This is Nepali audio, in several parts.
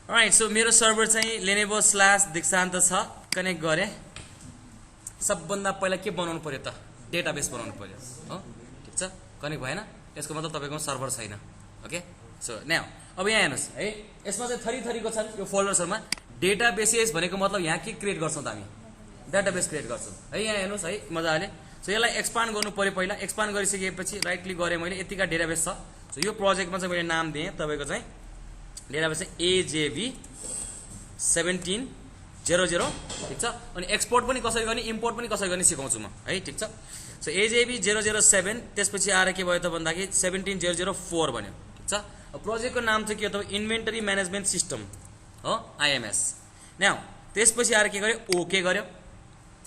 राइट सो मेरो सर्भर चाहिँ Lenovo/Dixant छ कनेक्ट गरे सबभन्दा पहिला के बनाउनु पर्यो त डेटाबेस बनाउनु पर्यो हो ठीक छ कनेक्ट भएन यसको मतलब तपाईको सर्भर छैन ओके सो नाउ अब यहाँ हेर्नुस् है यसमा चाहिँ थरीको छन् यो फोल्डर्सहरुमा डेटाबेसेस भनेको मतलब यहाँ के क्रिएट गर्छौं त हामी डेटाबेस क्रिएट गर्छौं है यहाँ हेर्नुस् है मजाले सो यसलाई एक्सपान्ड गर्नु पर्यो पहिला एक्सपान्ड गरिसकेपछि राइट क्लिक गरे मैले यतिका डेटाबेस छ सो यो प्रोजेक्टमा चाहिँ मैले नाम दिएँ तपाईको चाहिँ डेटाबेस चाहिँ AJV 1700 ठीक छ अनि एक्सपोर्ट पनि कसरी गर्ने इम्पोर्ट पनि कसरी गर्ने सिकाउँछु म है ठीक छ सो AJV 007 त्यसपछि आएर के भयो त भन्दाखेरि 17004 भन्यो ठीक छ अब प्रोजेक्टको नाम चाहिँ के हो त इन्भेन्टरी म्यानेजमेन्ट सिस्टम हो IMS नाउ त्यसपछि आएर के गर्यो ओके गर्यो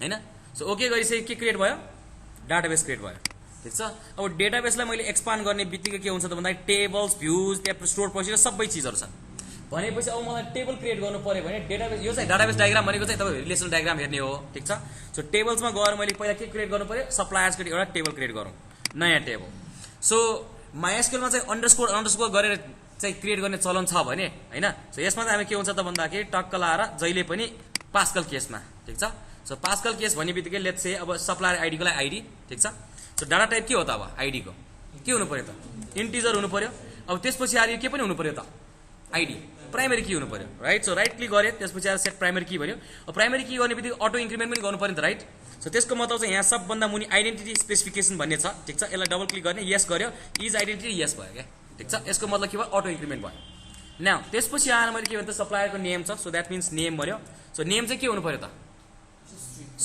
हैन सो ओके गरिसके के क्रिएट भयो डाटाबेस क्रिएट भयो ठीक छ अब डेटाबेसलाई मैले एक्सपान्ड गर्ने बित्तिकै के हुन्छ त भन्दाखेरि टेबल्स भ्यूज त्यहाँ स्टोर प्रोसिजर सबै चीजहरु छन् भनेपछि अब मलाई टेबल क्रिएट गर्नु पर्यो भने डेटाबेस यो चाहिँ डाटाबेस डायग्राम भनेको चाहिँ तपाईहरु रिलेसनल डायग्राम हेर्ने हो ठीक छ सो टेबल्समा गएर मैले पहिला के क्रिएट गर्नु पर्यो सप्लायर्सको एउटा टेबल क्रिएट गरौँ नयाँ टेबल सो MySQL मा चाहिँ अन्डरस्कोर गरेर चाहिँ क्रिएट गर्ने चलन छ भने हैन सो यसमा चाहिँ हामी के हुन्छ त भन्दाखेरि टक्क लाएर जहिले पनि पास्कल केसमा ठीक छ सो पास्कल केस भन्ने बित्तिकै लेट्स से अब सप्लायर आईडी को लागि आईडी ठीक छ सो डाटा टाइप के हो त अब आईडी को के हुनु पर्यो त इन्टिजर हुनु पर्यो अब त्यसपछि आएर के पनि हुनु पर्यो त आईडी प्राइमरी की हुनु पर्यो राइट सो राइट क्लिक गरे त्यसपछि आएर सेट प्राइमरी की भन्यो अब प्राइमरी की गर्ने बित्तिकै अटो इन्क्रिमेन्ट पनि गर्नु पर्यो त राइट सो त्यसको मतलब चाहिँ यहाँ सबभन्दा मुनि आइडेन्टिटी स्पेसिफिकेसन भन्ने छ ठीक छ यसलाई डबल क्लिक गर्ने यस गर्यो इज आइडेन्टिटी यस भयो क्या ठीक छ यसको मतलब के भयो अटो इन्क्रिमेन्ट भयो नाउ त्यसपछि आएर मैले के भन्छ सप्लायरको नेम छ सो द्याट मिन्स नेम भन्यो सो नेम चाहिँ के हुनु पर्यो त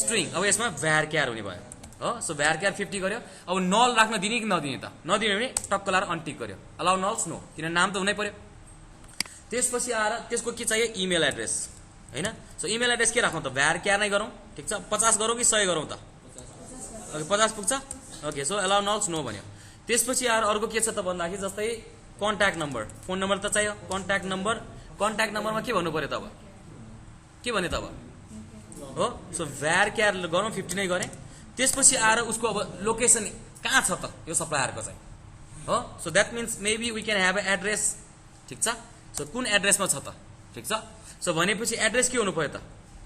स्ट्रिङ अब यसमा var हुने भयो हो सो var 50 गर्यो अब नल राख्न दिने कि नदिने त नदिने भने टक्क लाएर अनटिक गर्यो अलाउ नल्स नो किन नाम त हुनै पर्यो त्यसपछि आएर त्यसको के चाहियो इमेल एड्रेस हैन सो इमेल एड्रेस के राखौं त var नै गरौँ ठीक छ 50 गरौँ कि 100 गरौँ त ओके 50 पुग्छ okay so allow nulls no भन्यो त्यसपछि आएर अर्को के छ त भन्दाखेरि जस्तै कन्ट्याक्ट नम्बर फोन नम्बर त चाहियो कन्ट्याक्ट नम्बरमा के भन्नु पर्यो त अब के भने त अब हो सो var गरौँ 50 नै गरे त्यसपछि आएर उसको अब लोकेसन कहाँ छ त यो सप्लायरको चाहिँ हो so that means maybe we can have a address ठीक छ सो कुन एड्रेसमा छ त ठीक छ सो भनेपछि एड्रेस के हुनु पर्यो त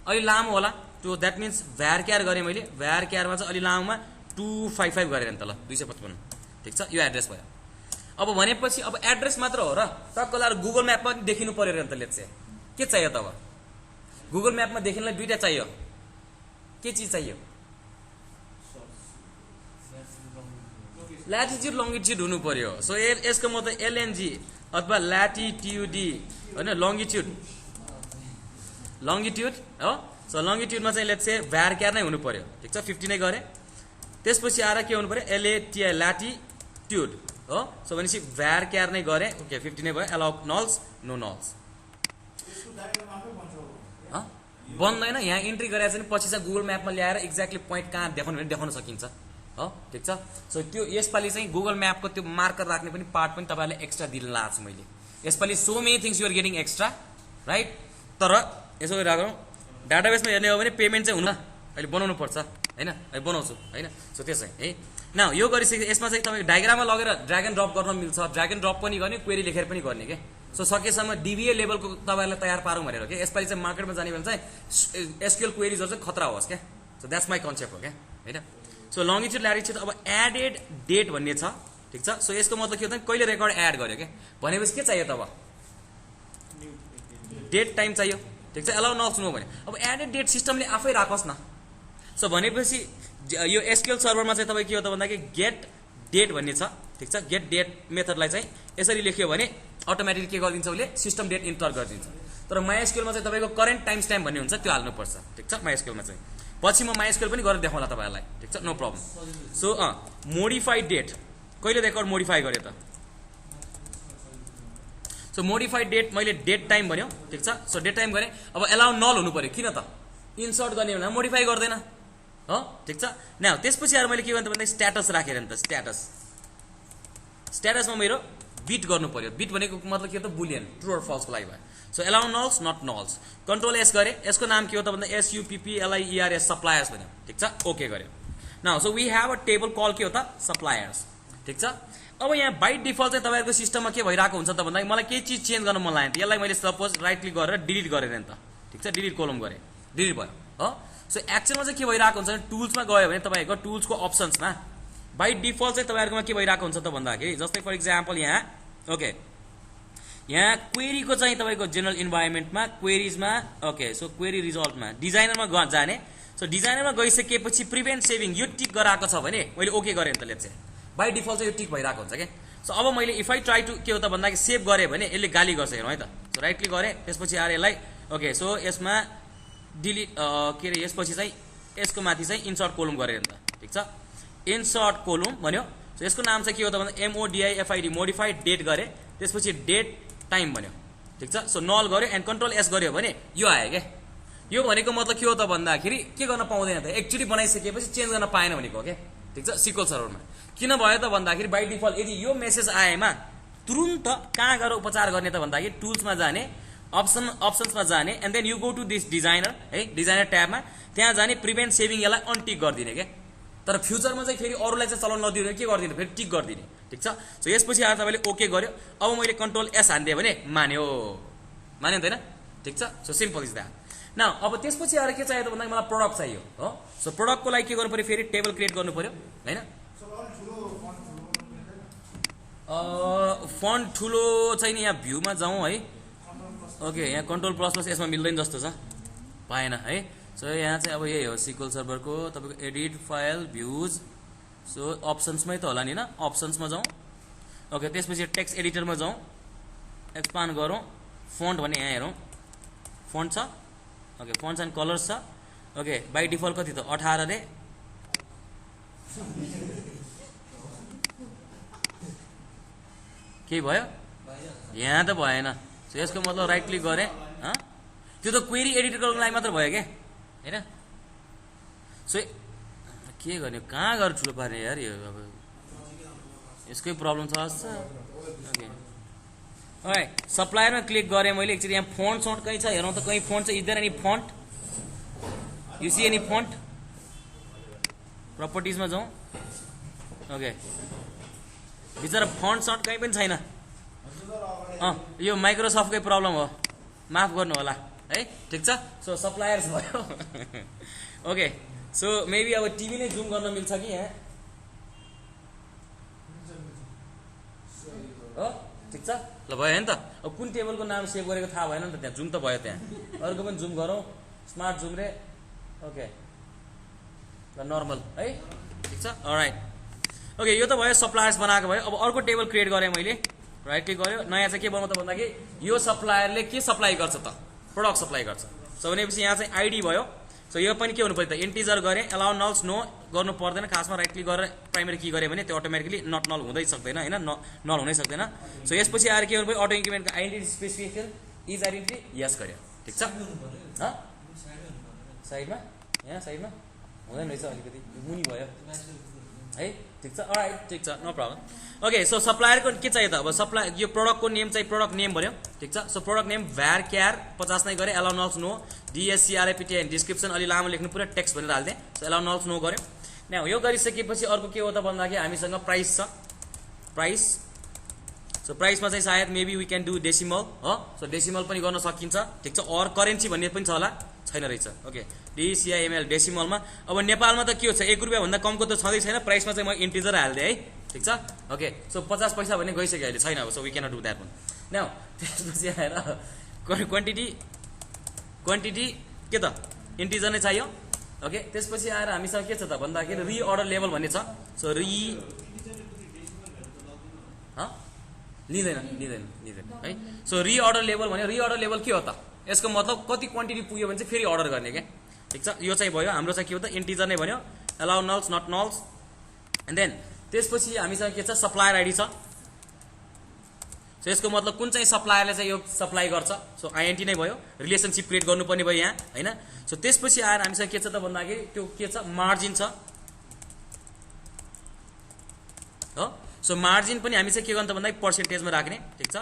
अलि लामो होला त्यो द्याट मिन्स var गरे मैले var मा चाहिँ अलि लामोमा 255 गरेर नि त ल 255 ठीक छ यो एड्रेस भयो अब भनेपछि अब एड्रेस मात्र हो र टक्क लाएर गुगल म्यापमा पनि देखिनु पर्यो र नि त लेट्स से के चाहियो त अब गुगल म्यापमा देखिनलाई दुईटा चाहियो के चीज चाहियो ल्याटिट्युड लंगिट्युड हुनु पर्यो सो यसको मतलब LNG अथवा ल्याटिट्युड हैन लंगिट्युड हो सो लंगिट्युडमा चाहिँ लेट्स से var नै हुनु पर्यो ठीक छ 50 नै गरे त्यसपछि आएर के हुनु पर्यो LATI ल्याटिट्युड हो सो भनेपछि var नै गरे ओके 50 नै भयो अलाउ नल्स नो नल्स बन्दैन यहाँ इन्ट्री गरेर चाहिँ पछि चाहिँ गुगल म्यापमा ल्याएर एक्ज्याक्टली पोइन्ट कहाँ देखाउनु भने देखाउन सकिन्छ हो ठीक छ सो त्यो यसपालि चाहिँ गुगल म्यापको त्यो मार्कर राख्ने पनि पार्ट पनि तपाईहरुले एक्स्ट्रा दिन लाछु मैले यसपालि so many things you are getting extra right तर यसो राखौं डाटाबेसमा हेर्ने हो भने पेमेन्ट चाहिँ हुन अहिले बनाउनु पर्छ हैन अहिले बनाउँछु हैन सो त्यसै है नाउ यो गरिसके यसमा चाहिँ तपाईको डायग्राममा लगेर ड्र्याग एन्ड ड्रप गर्न मिल्छ ड्र्याग एन्ड ड्रप पनि गर्ने क्वेरी लेखेर पनि गर्ने के सो सकेसम्म DBA लेभलको तपाईहरुलाई तयार पारौं भनेर के यसपालि चाहिँ मार्केटमा जाने भने चाहिँ SQL क्वेरीजहरु चाहिँ खतरा होस् के सो द्याट्स माइ कन्सेप्ट हो के हैन सो लंगिट्युड ल्याटिट्युड अब एडेड डेट भन्ने छ ठीक छ सो यसको मतलब के हो त कहिले रेकर्ड एड गर्यो के भनेपछि के चाहियो त अब डेट टाइम चाहियो ठीक छ अलाउ नल्स नो भने अब एडेड डेट सिस्टमले आफै राखोस् न सो भनेपछि यो SQL सर्भरमा चाहिँ तपाई के हो त भन्दाखेरि गेट डेट भन्ने छ ठीक छ गेट डेट मेथडलाई चाहिँ यसरी लेख्यो भने अटोमेटिकली के गरिदिन्छ उले सिस्टम डेट इन्टर गरिदिन्छ तर MySQL मा चाहिँ तपाईको करेन्ट टाइम स्ट्याम्प भन्ने हुन्छ त्यो हाल्नु पर्छ ठीक छ MySQL मा चाहिँ पछि म MySQL पनि गरेर देखाउँला तपाईहरुलाई ठीक छ no problem so modified date कहिले रेकर्ड मोडिफाई गर्यो त सो मोडिफाइड डेट मैले डेट टाइम भन्यो ठीक छ सो डेट टाइम गरे अब अलाउ नल हुनु पर्यो किन त इन्सर्ट गर्ने भने मोडिफाई गर्दैन हो ठीक छ नाउ त्यसपछि आएर मैले के भन्नु भन्दा स्ट्याटस राखेर नि त स्ट्याटसमा मेरो बिट गर्नु पर्यो बिट भनेको मतलब के हो त बुलियन ट्रू अर फल्स को लागि भयो so allow nulls not nulls control S गरे यसको नाम के हो त भन्दा SUPPLIERS सप्लायर्स भन्यो ठीक छ ओके गर्यो now so we have a table call के हो त सप्लायर्स ठिक छ। अब यहाँ बाइ डिफल्ट चाहिँ तपाईँहरूको सिस्टममा के भइरहेको हुन्छ त भन्दा मलाई केही चिज चेन्ज गर्न मन लाग्यो त यसलाई मैले सपोज राइट क्लिक गरेर डिलिट गरेर नि त ठिक छ, डिलिट कोलम गरेँ, डिलिट भयो हो। सो एक्चुअलमा चाहिँ के भइरहेको हुन्छ भने टुल्समा गयो भने तपाईँको टुल्सको अप्सन्समा बाइ डिफल्ट चाहिँ तपाईँहरूकोमा के भइरहेको हुन्छ त भन्दाखेरि जस्तै फर इक्जाम्पल यहाँ ओके यहाँ क्वेरीको चाहिँ तपाईँको जेनरल इन्भाइरोमेन्टमा क्वेरिजमा ओके सो क्वेरी रिजल्टमा डिजाइनरमा जाने। सो डिजाइनरमा गइसकेपछि प्रिभेन्ट सेभिङ यो टिक गराएको छ भने मैले ओके गरेँ नि त लेट्स से बाइ डिफल्ट चाहिँ यो टिक भइरहेको हुन्छ क्या। सो अब मैले इफ आई ट्राई टु के हो त भन्दाखेरि सेभ गरेँ भने यसले गाली गर्छ हेरौँ है त। सो राइट क्लिक गरेँ त्यसपछि आएर यसलाई ओके सो यसमा डिलिट के अरे यसपछि चाहिँ यसको माथि चाहिँ इन्सर्ट कोलम गरेर नि त ठिक छ, इन्सर्ट कोलम भन्यो। सो यसको नाम चाहिँ के हो त भन्दा MODIFID मोडिफाइड डेट गरेँ, त्यसपछि डेट टाइम भन्यो ठिक छ। सो नल गर्यो एन्ड कन्ट्रोल एस गर्यो भने यो आयो क्या। यो भनेको मतलब के हो त भन्दाखेरि के गर्न पाउँदैन त, एकचोटि बनाइसकेपछि चेन्ज गर्न पाएन भनेको हो क्या ठिक छ सिक्वल सर्भरमा। किन भयो त भन्दाखेरि बाइ डिफल्ट यदि यो मेसेज आएमा तुरुन्त कहाँ गएर उपचार गर्ने त भन्दाखेरि टुल्समा जाने, अप्सन्समा जाने and then you go to this designer है, डिजाइनर ट्याबमा त्यहाँ जाने प्रिभेन्ट सेभिङ यसलाई अनटिक गरिदिने क्या। तर फ्युचरमा चाहिँ फेरि अरूलाई चाहिँ चलाउन नदिने के गरिदिने फेरि टिक गरिदिने ठिक छ। सो यसपछि आएर तपाईँले ओके गर्यो। अब मैले कन्ट्रोल एस हानिदिएँ भने मान्यो मान्दैन ठिक छ। So simple is that. न अब त्यसपछि आएर के चाहियो त भन्दाखेरि मलाई प्रडक्ट चाहियो हो। सो प्रडक्टको लागि के गर्नु पऱ्यो फेरि टेबल क्रिएट गर्नु पऱ्यो होइन। फन्ट ठुलो चाहिँ नि यहाँ भ्यूमा जाउँ है ओके यहाँ कन्ट्रोल प्लस प्लस यसमा मिल्दैन जस्तो छ पाएन है। सो यहाँ चाहिँ अब यही हो सिक्वल सर्भरको तपाईँको एडिट फाइल भ्युज। सो अप्सन्समै त होला नि होइन, अप्सन्समा जाउँ ओके त्यसपछि टेक्स्ट एडिटरमा जाउँ एक्सपान्ड गरौँ फन्ट भने यहाँ हेरौँ फन्ट छ ओके फन्ट्स एन्ड कलर्स छ ओके बाइ डिफल्ट कति त 18 रे के भयो यहाँ त भएन। सो यसको मतलब राइट क्लिक गरेँ त्यो त क्वेरी एडिट गर्नको लागि मात्र भयो क्या होइन। सो के गर्ने कहाँ गएर ठुलो पार्ने यार यो अब यसकै प्रब्लम छ जस्तो ओके। राइट सप्लायरमा क्लिक गरेँ मैले एकचोटि यहाँ फन्ट सन्ट कहीँ छ हेरौँ त कहीँ फन्ट छ is there any font you see any font प्रपर्टिजमा जाउँ ओके बिचरा फन्ट सन्ट कहीँ पनि छैन। यो माइक्रोसफ्टकै प्रब्लम हो माफ गर्नु होला है ठिक छ। सो सप्लायर्स भयो ओके। सो मेबी अब टिभी नै जुम गर्न मिल्छ कि यहाँ हो ठिक छ ल भयो नि त। अब कुन टेबलको नाम सेभ गरेको थाहा भएन नि त त्यहाँ जुम त भयो त्यहाँ अर्को पनि जुम गरौँ स्मार्ट जुम रे ओके ल नर्मल है ठिक छ अलराइट ओके। यो त भयो सप्लायर्स बनाएको भयो। अब अर्को टेबल क्रिएट गरेँ मैले राइट क्लिक गर्यो नयाँ चाहिँ के बनाउँ त भन्दाखेरि यो सप्लायरले के सप्लाई गर्छ त प्रडक्ट सप्लाई गर्छ। सो भनेपछि यहाँ चाहिँ आइडी भयो। सो यो पनि के हुनु पर्यो त इन्टिजर गरेँ एलाउ नल्स नो गर्नु पर्दैन खासमा राइट क्लिक गरेर प्राइमेरी की गरेँ भने त्यो अटोमेटिकली नट नल हुँदै सक्दैन होइन नल हुनै सक्दैन। सो यसपछि आएर के गर्नु पऱ्यो अटो इन्क्रिमेन्टको identity specification is identity yes गर्यो ठिक छ। साइडमा यहाँ साइडमा हुँदैन रहेछ अलिकति मुनि भयो है ठिक छ अलराइट ठिक छ नो प्रब्लम ओके। सो सप्लायरको के चाहियो त अब सप्लाई यो प्रडक्टको नेम चाहिँ प्रडक्ट नेम भन्यो ठिक छ। So product name varchar 50 नै गरेँ allow nulls no DSCRIPTN description अलि लामो लेख्नु पुरै टेक्स्ट भनेर हाल्थेँ। सो एलाउ नल्स नो गर्यो न यो गरिसकेपछि अर्को के हो त भन्दाखेरि हामीसँग प्राइस छ प्राइस। सो प्राइसमा चाहिँ सायद maybe we can do decimal हो। सो डेसिमल पनि गर्न सकिन्छ ठिक छ अर करेन्सी भन्ने पनि छ होला छैन रहेछ ओके DCIML डेसिमलमा। अब नेपालमा त के हो छ 1 रुपियाँ भन्दा कमको त छँदै छैन प्राइसमा चाहिँ म इन्टिजर हाल्दिएँ है ठिक छ ओके। सो 50 पैसा भन्ने गइसक्यो अहिले छैन अब। So we cannot do that one now त्यसपछि आएर क्वान्टिटी के त इन्टिजर नै चाहियो ओके। त्यसपछि आएर हामीसँग के छ त भन्दाखेरि रिअर्डर लेभल भन्ने छ। सो लिँदैन है। सो रिअर्डर लेभल भन्यो रिअर्डर लेभल के हो त यसको मतलब कति क्वान्टिटी पुग्यो भने चाहिँ फेरि अर्डर गर्ने क्या ठिक छ। यो चाहिँ भयो हाम्रो चाहिँ के हो त इन्टिजर नै भन्यो allow nulls not nulls and then त्यसपछि हामीसँग के छ सप्लायर आइडी छ। सो यसको मतलब कुन चाहिँ सप्लायरले चाहिँ यो सप्लाई गर्छ। सो INT नै भयो रिलेसनसिप क्रिएट गर्नुपर्ने भयो यहाँ होइन। सो त्यसपछि आएर हामीसँग के छ त भन्दाखेरि त्यो के छ मार्जिन छ हो। सो मार्जिन पनि हामी चाहिँ के गर्नु त भन्दाखेरि पर्सेन्टेजमा राख्ने ठिक छ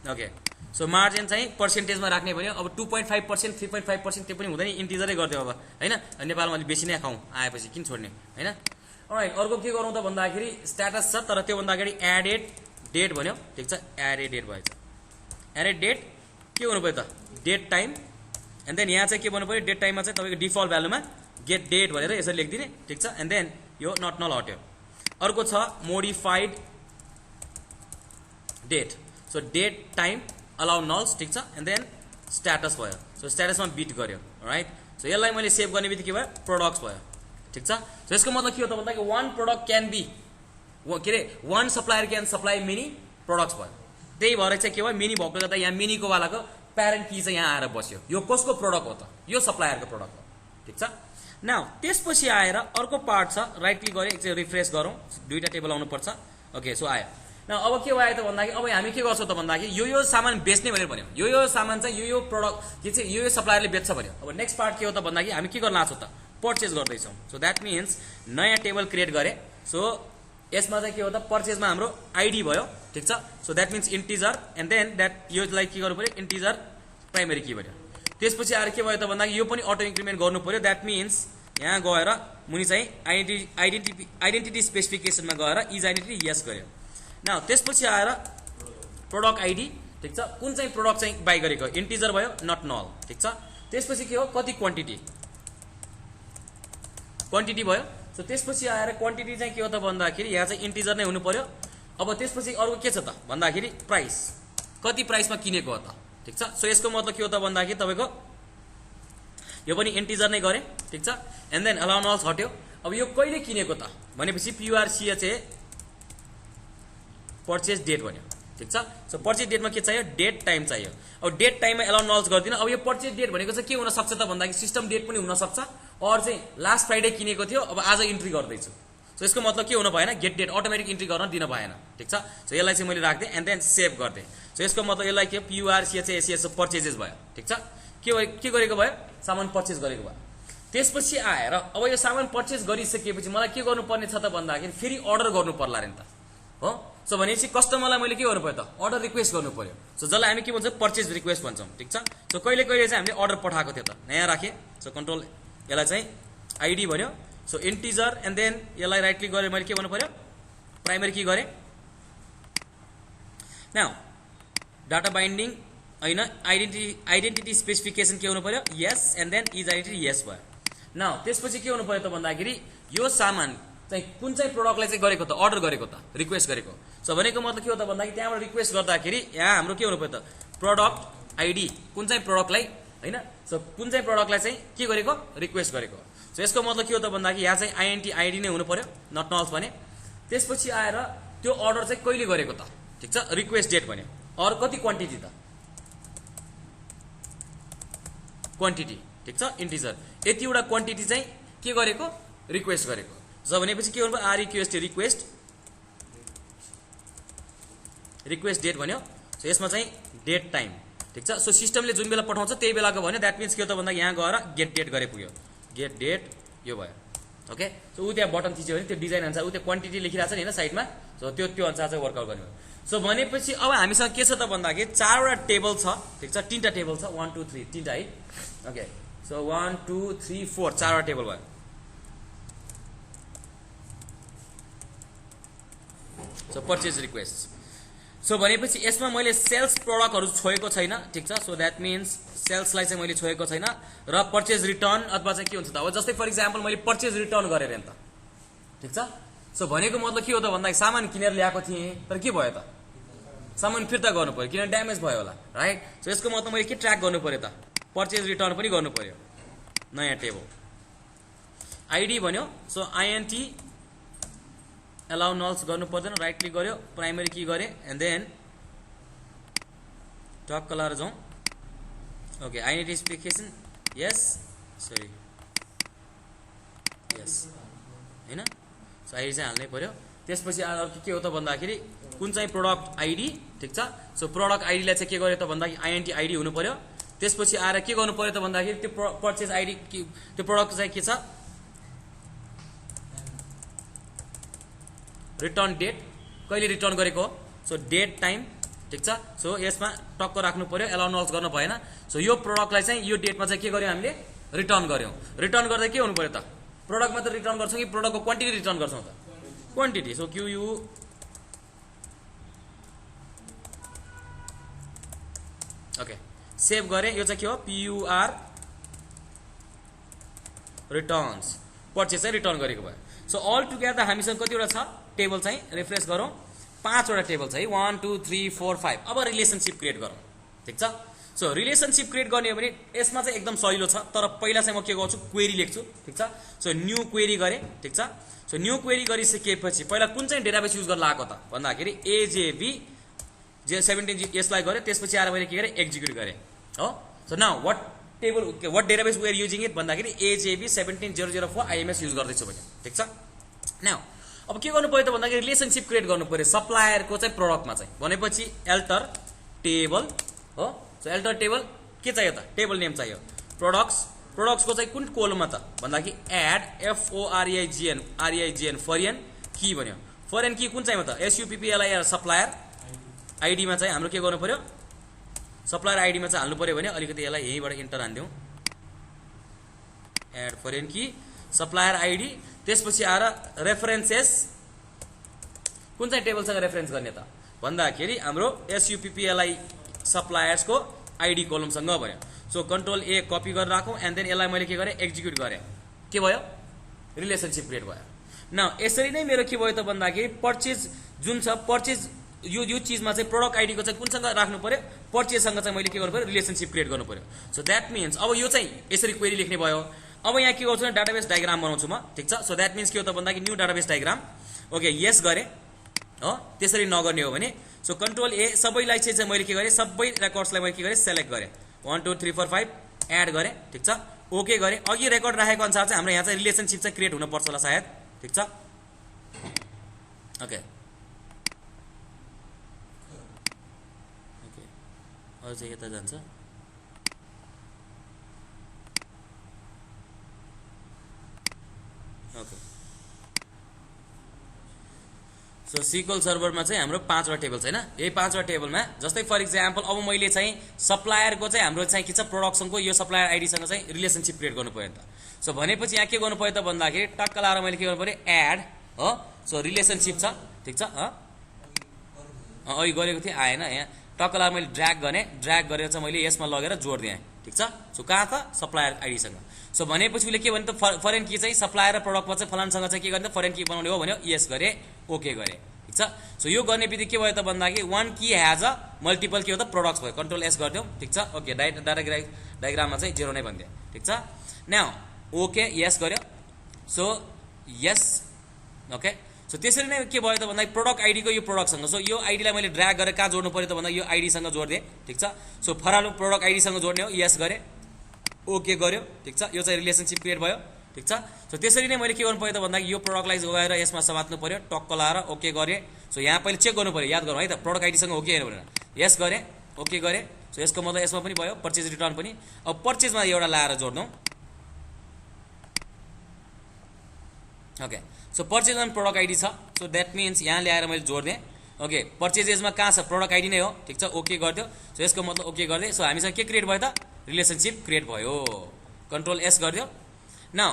ओके। सो मार्जिन चाहिँ पर्सेन्टेजमा राख्ने भन्यो अब 2.5% 3.5% त्यो पनि हुँदैन इन्टिजरै गरिदियो अब होइन नेपालमा अलिक बेसी नै खाउँ आएपछि किन छोड्ने होइन अलराइट अर्को के गरौँ त भन्दाखेरि स्ट्याटस छ तर त्यो भन्दा अगाडि एडेड डेट भन्यो ठीक छ एडेड डेट भएछ एडेड डेट के गर्नु पर्यो त डेट टाइम एन्ड देन यहाँ चाहिँ के भन्नु पर्यो डेट टाइममा चाहिँ तपाईको डिफल्ट भ्यालुमा गेट डेट भनेर यसरी लेखिदिने ठीक छ एन्ड देन यो नट नल हट्यो अर्को छ modified date so date time allow nulls ठीक छ एन्ड देन स्ट्याटस भयो सो स्ट्याटसमा बिट गर्यो राइट सो यसलाई मैले सेभ गर्ने बित्तिकै भयो प्रोडक्ट्स भयो ठीक छ सो यसको मतलब के हो त भन्दाखेरि वान प्रोडक्ट क्यान बी के अरे one supplier can supply mini products भयो त्यही भएर चाहिँ के भयो मिनी भएको गर्दा यहाँ मिनीको वालाको प्यारेन्ट की चाहिँ यहाँ आएर बस्यो यो कसको प्रोडक्ट हो त यो सप्लायरको प्रोडक्ट हो ठीक छ नाउ त्यसपछि आएर अर्को पार्ट छ राइट क्लिक गरे एकचोटि रिफ्रेश गरौँ दुईटा टेबल आउनुपर्छ ओके सो आयो न अब के भयो त भन्दाखेरि अब हामी के गर्छौँ त भन्दाखेरि यो सामान बेच्ने भनेर भन्यो यो सामान चाहिँ यो प्रोडक्ट के चाहिँ यो सप्लायरले बेच्छ भन्यो अब नेक्स्ट पार्ट के हो त भन्दाखेरि हामी के गर्न लाग्छौँ त पर्चेज गर्दैछौँ सो द्याट मिन्स नयाँ टेबल क्रिएट गरे सो यसमा चाहिँ के हो त पर्चेजमा हाम्रो आइडी भयो ठीक छ so that means integer and then that योलाई के गर्नु पर्यो इन्टिजर प्राइमेरी की भन्यो त्यसपछि आएर के भयो त भन्दाखेरि यो पनि अटो इन्क्रिमेन्ट गर्नु पर्यो द्याट मिन्स यहाँ गएर मुनि चाहिँ आइडेन्टिटी स्पेसिफिकेसनमा गएर इज आइडेन्टिटी यस गर्यो न त्यसपछि आएर प्रोडक्ट आइडी ठीक छ कुन चाहिँ प्रोडक्ट चाहिँ बाई गरेको इन्टिजर भयो नट नल ठीक छ त्यसपछि के हो कति क्वान्टिटी भयो सो त्यसपछि आएर क्वान्टिटी चाहिँ के हो त भन्दाखेरि यहाँ चाहिँ इन्टिजर नै हुनु पर्यो अब त्यसपछि अर्को के छ त भन्दाखेरि प्राइस कति प्राइसमा किनेको हो त ठीक छ सो यसको मतलब के हो त भन्दाखेरि तपाईको यो पनि इन्टिजर नै गरे ठीक छ एन्ड देन अलाउ नल्स हट्यो अब यो कहिले किनेको त भनेपछि PURCHA पर्चेज डेट भन्यो ठीक छ सो पर्चेज डेटमा के चाहियो डेट टाइम चाहियो अब डेट टाइममा अलाउ नल्स गर्दिन अब यो पर्चेज डेट भनेको चाहिँ के हुन सक्छ त भन्दाखेरि सिस्टम डेट पनि हुन सक्छ अर चाहिँ लास्ट फ्राइडे किनेको थियो अब आज इन्ट्री गर्दैछु सो यसको मतलब के हुन भएन गेट डेट अटोमेटिक इन्ट्री गर्न दिन भएन ठीक छ सो यसलाई चाहिँ मैले राख्दिएँ एन्ड देन सेभ गरिदिएँ सो यसको मतलब यसलाई के PURCHA पर्चेजेस भयो ठीक छ के गरेको भयो सामान पर्चेज गरेको भयो त्यसपछि आएर अब यो सामान पर्चेज गरिसकेपछि मलाई के गर्नुपर्ने छ त भन्दाखेरि फेरि अर्डर गर्नु पर्ला रे त हो सो भनेपछि कस्टमरलाई मैले के गर्नु पर्यो त अर्डर रिक्वेस्ट गर्नु पर्यो सो जसलाई हामी के भन्छौँ पर्चेज रिक्वेस्ट भन्छौँ ठीक छ सो कहिले कहिले चाहिँ हामीले अर्डर पठाएको थियो त नयाँ राखेँ सो कन्ट्रोल यसलाई चाहिँ आइडी भन्यो सो इन्टिजर एन्ड देन यसलाई राइट क्लिक गरेर मैले के गर्नु पर्यो प्राइमेरी की गरेँ नाउ डाटा बाइन्डिङ होइन आइडेन्टिटी स्पेसिफिकेसन के हुनु पर्यो yes and then is identity yes भयो नाउ त्यसपछि के हुनु पर्यो त भन्दाखेरि यो सामान चाहिँ कुन चाहिँ प्रोडक्टलाई चाहिँ गरेको त अर्डर गरेको त रिक्वेस्ट गरेको सो भनेको मतलब के हो त भन्दाखेरि त्यहाँबाट रिक्वेस्ट गर्दाखेरि यहाँ हाम्रो के हुनु पर्यो त प्रोडक्ट आइडी कुन चाहिँ प्रोडक्टलाई होइन सो कुन चाहिँ प्रोडक्टलाई चाहिँ के गरेको रिक्वेस्ट गरेको सो यसको मतलब के हो त भन्दाखेरि यहाँ चाहिँ आइएनटी आइडी नै हुनु पर्यो नट नल्स भने त्यसपछि आएर त्यो अर्डर चाहिँ कहिले गरेको त ठिक छ रिक्वेस्ट डेट भन्यो अरू कति क्वान्टिटी त क्वान्टिटी ठिक छ इन्टिजर यतिवटा क्वान्टिटी चाहिँ के गरेको रिक्वेस्ट गरेको जब भनेपछि के गर्नु आर रिक्वेस्ट डेट भन्यो सो यसमा चाहिँ डेट टाइम ठिक छ सो सिस्टमले जुन बेला पठाउँछ त्यही बेलाको भन्यो द्याट मिन्स के हो त भन्दा यहाँ गएर गेट डेट गरे पुग्यो गेट डेट यो भयो ओके सो ऊ त्यहाँ बटन थिच्यो भने त्यो डिजाइन अनुसार ऊ त्यो क्वान्टिटी लेखिरहेको छ नि होइन साइडमा सो त्यो अनुसार चाहिँ वर्कआउट गर्ने भयो सो भनेपछि अब हामीसँग के छ त भन्दाखेरि चारवटा टेबल छ ठिक छ तीनटा टेबल छ 1 2 3 तीनटा है ओके सो 1 2 3 4 चारवटा टेबल भयो सो पर्चेज रिक्वेस्ट सो भनेपछि यसमा मैले सेल्स प्रोडक्टहरु छोएको छैन ठिक छ सो द्याट मिन्स सेल्सलाई चाहिँ मैले छोएको छैन र पर्चेज रिटर्न अथवा चाहिँ के हुन्छ त अब जस्तै फर एक्जाम्पल मैले पर्चेज रिटर्न गरेर नि त ठिक छ सो भनेको मतलब के हो त भन्दाखेरि सामान किनेर ल्याएको थिएँ तर के भयो त सामान फिर्ता गर्नु पर्यो किन ड्यामेज भयो होला राइट सो यसको मतलब मैले के ट्र्याक गर्नु पर्यो त पर्चेज रिटर्न पनि गर्नु पर्यो नयाँ टेबल आइडी भन्यो सो आइएनटी अलाउ नल्स गर्नु पर्दैन राइट क्लिक गर्यो प्राइमेरी की गरे एन्ड देन टक कलर जाउँ ओके आइडेन्टिटी स्पेसिफिकेसन यस सरी यस हैन सो आइडी चाहिँ हाल्नै पर्यो त्यसपछि अर्को के हो त भन्दाखेरि कुन चाहिँ प्रोडक्ट आइडी ठिक छ सो प्रोडक्ट आइडीलाई चाहिँ के गर्यो त भन्दाखेरि आइएनटी आइडी हुनु पर्यो त्यसपछि आएर के गर्नु पर्यो त भन्दाखेरि त्यो पर्चेज आइडी त्यो प्रोडक्ट चाहिँ के छ रिटर्न डेट कहिले रिटर्न गरेको सो डेट टाइम ठिक छ सो यसमा टक्क राख्नु पर्यो अलाउ नल्स गर्न भएन सो यो प्रोडक्टलाई चाहिँ यो डेटमा चाहिँ के गर्यौं हामीले रिटर्न गर्यौं रिटर्न गर्दा के हुनु पर्यो त प्रोडक्ट मात्र रिटर्न गर्छौँ कि प्रोडक्टको क्वान्टिटी रिटर्न गर्छौँ त quantity so Q okay save गरे यो चाहिँ के हो PUR रिटर्न्स पर्चेज चाहिँ रिटर्न गरेको भयो सो अल टुगेदर हामीसँग कतिवटा छ टेबल चाहिँ रिफ्रेश गरौँ 5 वटा टेबल छ है 1 2 3 4 5 अब रिलेसनशिप क्रिएट गरौँ ठीक छ सो रिलेसनशिप क्रिएट गर्ने हो भने यसमा चाहिँ एकदम सजिलो छ तर पहिला चाहिँ म के गर्छु क्वेरी लेख्छु ठीक छ सो न्यू क्वेरी गरे ठीक छ सो न्यू क्वेरी गरिसकेपछि पहिला कुन चाहिँ डेटाबेस युज गर्न लागेको त भन्दाखेरि AJV J17 यसलाई गरे त्यसपछि आएर मैले के गरे एक्जिक्युट गरे हो so now what database we are using it भन्दाखेरि AJV 17004 IMS युज गर्दैछु भने ठीक छ नाउ अब के गर्नु पर्यो त भन्दाखेरि रिलेसनशिप क्रिएट गर्नु पर्यो सप्लायरको चाहिँ प्रोडक्टमा चाहिँ भनेपछि एल्टर टेबल हो सो एल्टर टेबल के चाहियो त टेबल नेम चाहियो प्रोडक्ट्सको चाहिँ कुन कोलममा त भन्दाखेरि एड FOREIGN फरेन की भन्यो फरेन की कुन चाहियो त SUPPLIR सप्लायर आइडीमा चाहिँ हाम्रो के गर्नु पर्यो सप्लायर आइडीमा चाहिँ हाल्नु पर्यो भने अलिकति यसलाई यहीँबाट इन्टर हान्दिउँ एड फरेन की सप्लायर आइडी त्यसपछि आएर रेफरेन्सेस कुन चाहिँ टेबलसँग रेफरेन्स गर्ने त भन्दाखेरि हाम्रो SUPPLI सप्लायर्सको आइडी कोलमसँग भन्यो सो कन्ट्रोल A कपी गरेर राखौँ एन्ड देन यसलाई मैले के गरेँ एक्जिक्युट गरेँ के भयो रिलेसनशिप क्रिएट भयो न यसरी नै मेरो के भयो त भन्दाखेरि पर्चेज जुन छ पर्चेज यो चीजमा चाहिँ प्रोडक्ट आइडीको चाहिँ कुनसँग राख्नु पर्यो पर्चेजसँग चाहिँ मैले के गर्नु पर्यो रिलेसनशिप क्रिएट गर्नु पर्यो सो द्याट मिन्स अब यो चाहिँ यसरी क्वेरी लेख्ने भयो अब यहाँ के गर्छु डाटाबेस डायग्राम बनाउँछु म ठीक छ सो द्याट मिन्स के हो त भन्दाखेरि न्यू डाटाबेस डायग्राम ओके यस गरे हो त्यसरी नगर्ने हो भने सो कन्ट्रोल A सबैलाई चाहिँ मैले के गरेँ सबै रेकर्ड्सलाई मैले के गरेँ सेलेक्ट गरेँ 1 2 3 4 5 एड गरेँ ठीक छ ओके गरेँ अघि रेकर्ड राखेको अनुसार चाहिँ हाम्रो यहाँ चाहिँ रिलेसनशिप चाहिँ क्रिएट हुनुपर्छ होला सायद ठीक छ ओके अझै यता जान्छ ओके सो SQL सर्भरमा चाहिँ हाम्रो 5 वटा टेबल छैन यही 5 वटा टेबलमा जस्तै फर इक्जाम्पल अब मैले चाहिँ सप्लायरको चाहिँ हाम्रो चाहिँ के छ प्रोडक्टसँगको यो सप्लायर आइडीसँग चाहिँ रिलेसनशिप क्रिएट गर्नु पर्यो नि त सो भनेपछि यहाँ के गर्नु पर्यो त भन्दाखेरि टक्क लाएर मैले के गर्नु पर्यो एड हो सो रिलेसनशिप छ ठीक छ अघि गरेको थिएँ आएन यहाँ टक्क लाएर मैले ड्र्याग गरेर चाहिँ मैले यसमा लगेर जोडिदिएँ ठीक छ सो कहाँ त सप्लायर आइडीसँग सो भनेपछि उसले के भने त फरेन की चाहिँ सप्लायर र प्रोडक्टमा चाहिँ फलानसँग चाहिँ के गर्ने त फरेन की बनाउने हो भन्यो यस गरे ओके गरे ठीक छ सो यो गर्ने बित्तिकै के भयो त भन्दाखेरि वान की ह्याज अ मल्टिपल के हो त प्रोडक्ट्स भयो कन्ट्रोल S गरिदिउँ ठीक छ ओके डाटा डायग्राममा चाहिँ 0 नै भनिदिएँ ठीक छ नाउ ओके यस गर्यो सो यस ओके सो त्यसरी नै के भयो त भन्दाखेरि प्रोडक्ट आइडीको यो प्रोडक्टसँग सो यो आइडीलाई मैले ड्र्याग गरेर कहाँ जोड्नु पर्यो त भन्दा यो आइडीसँग जोडिदिएँ ठीक छ सो फरालो प्रोडक्ट आइडीसँग जोड्ने हो यस गरेँ ओके गर्यो ठीक छ यो चाहिँ रिलेसनशिप क्रिएट भयो ठीक छ सो त्यसरी नै मैले के गर्नु पर्यो त भन्दाखेरि यो प्रोडक्टलाई गएर यसमा समात्नु पर्यो टक्क लाएर ओके गरेँ सो यहाँ पहिले चेक गर्नु पर्यो याद गरौँ है त प्रोडक्ट आइडीसँग ओके हेर्नु भनेर यस गरेँ ओके गरेँ सो यसको मतलब यसमा पनि भयो पर्चेज रिटर्न पनि अब पर्चेजमा एउटा लाएर जोड्नु okay so purchase and product ID छ सो द्याट मिन्स यहाँ ल्याएर मैले जोड्दिएँ ओके पर्चेजेसमा कहाँ छ प्रोडक्ट आइडी नै हो ठीक छ ओके गरिदियो सो यसको मतलब ओके गरिदिएँ सो हामीसँग के क्रिएट भयो त रिलेसनशिप क्रिएट भयो कन्ट्रोल S गरिदियो नाउ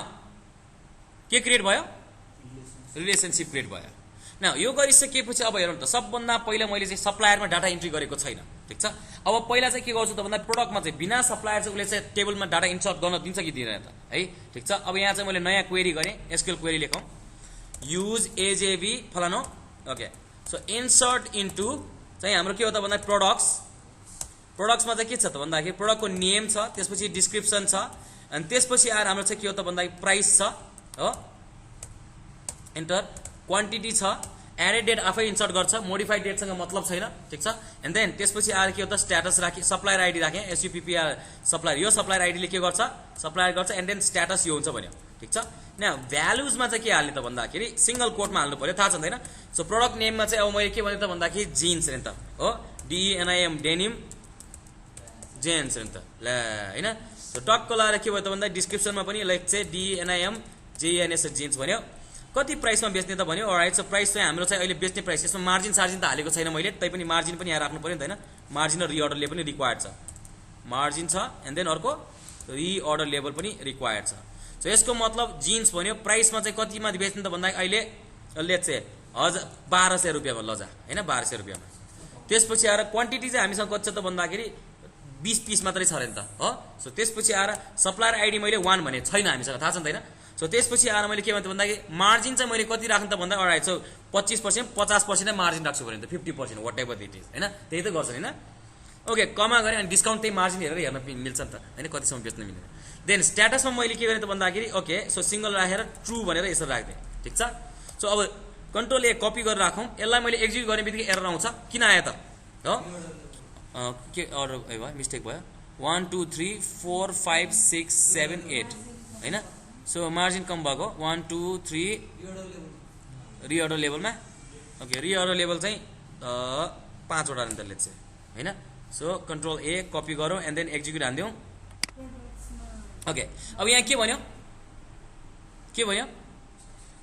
के क्रिएट भयो रिलेसनशिप क्रिएट भयो नाउ यो गरिसकेपछि अब हेरौँ त सबभन्दा पहिला मैले चाहिँ सप्लायरमा डाटा इन्ट्री गरेको छैन ठीक छ अब पहिला चाहिँ के गर्छु त भन्दा प्रोडक्टमा चाहिँ बिना सप्लायर चाहिँ उसले चाहिँ टेबलमा डाटा इन्सर्ट गर्न दिन्छ कि दिँदैन त है ठीक छ अब यहाँ चाहिँ मैले नयाँ क्वेरी गरेँ SQL क्वेरी लेखौँ युज AJV फलानो ओके सो इन्सर्ट इन्टु चाहिँ हाम्रो के हो त भन्दा प्रोडक्ट्समा चाहिँ के छ त भन्दाखेरि प्रोडक्टको नेम छ त्यसपछि डिस्क्रिप्सन छ अनि त्यसपछि आएर हाम्रो चाहिँ के हो त भन्दाखेरि प्राइस छ हो इन्टर क्वान्टिटी छ एडेड डेट आफै इन्सर्ट गर्छ मोडिफाइड डेटसँग मतलब छैन ठीक छ एन्ड देन त्यसपछि आएर के हो त स्ट्याटस राखेँ सप्लायर आइडी राखेँ SUPPR सप्लायर यो सप्लायर आइडीले के गर्छ सप्लायर गर्छ एन्ड देन स्ट्याटस यो हुन्छ भन्यो ठीक छ न भ्यालुजमा चाहिँ के हाल्ने त भन्दाखेरि सिंगल कोटमा हाल्नु पर्यो थाहा छ हैन सो प्रोडक्ट नेममा चाहिँ अब मैले के भने त भन्दाखेरि जिन्स नि त हो DENIM डेनिम जेन्स नि त ल हैन सो टक्क लाएर के भयो त भन्दा डिस्क्रिप्सनमा पनि लाइक चाहिँ DENIM JENS जिन्स भन्यो कति प्राइसमा बेच्ने त भन्यो अलराइट सो प्राइस चाहिँ हाम्रो चाहिँ अहिले बेच्ने प्राइस यसमा मार्जिन सार्जिन त हालेको छैन मैले तैपनि मार्जिन पनि यहाँ राख्नु पर्यो नि त हैन मार्जिन र रिअर्डरले पनि रिक्वायर्ड छ मार्जिन छ एन्ड देन अर्को रिअर्डर लेभल पनि रिक्वायर्ड छ सो यसको मतलब जिन्स भन्यो प्राइसमा चाहिँ कतिमा बेच्नु त भन्दा अहिले लेट्स से 1200 रुपियाँमा लजा हैन 1200 रुपियाँमा। त्यसपछि आएर क्वान्टिटी चाहिँ हामीसँग कति छ त भन्दाखेरि 20 पिस मात्रै छ अरे नि त हो। सो त्यसपछि आएर सप्लायर आइडी मैले 1 भने छैन हामीसँग थाहा छ नि त हैन। सो त्यसपछि आएर मैले के भन्थे भन्दाखेरि मार्जिन चाहिँ मैले कति राख्नु त भन्दा अलराइट सो 25% 50% नै मार्जिन राख्छु भने त 50% वाट एभर इट इज हैन त्यही त गर्छ हैन। ओके कमा गरे अनि डिस्काउन्ट त्यही मार्जिन हेरेर हेर्न मिल्छ नि त हैन कतिसम्म बेच्न मिल्दैन। देन स्ट्याटसमा मैले के गरेँ त भन्दाखेरि ओके सो सिंगल राखेर ट्रु भनेर यसरी राख्दै ठीक छ। सो अब कन्ट्रोल ए कपी गरेर राखौँ यसलाई मैले एक्जिक्युट गर्ने बित्तिकै एरर आउँछ किन आयो त हो के अर्डर भयो मिस्टेक भयो 1 2 3 4 5 6 7 8 हैन। सो मार्जिन कम भएको 1 2 3 रिअर्डर लेभलमा ओके रिअर्डर लेभल चाहिँ 5 वटा नि त लेट्स हैन। सो कन्ट्रोल ए कपी गरौँ एन्ड देन एक्जिक्युट हान्दिउँ। ओके अब यहाँ के भन्यो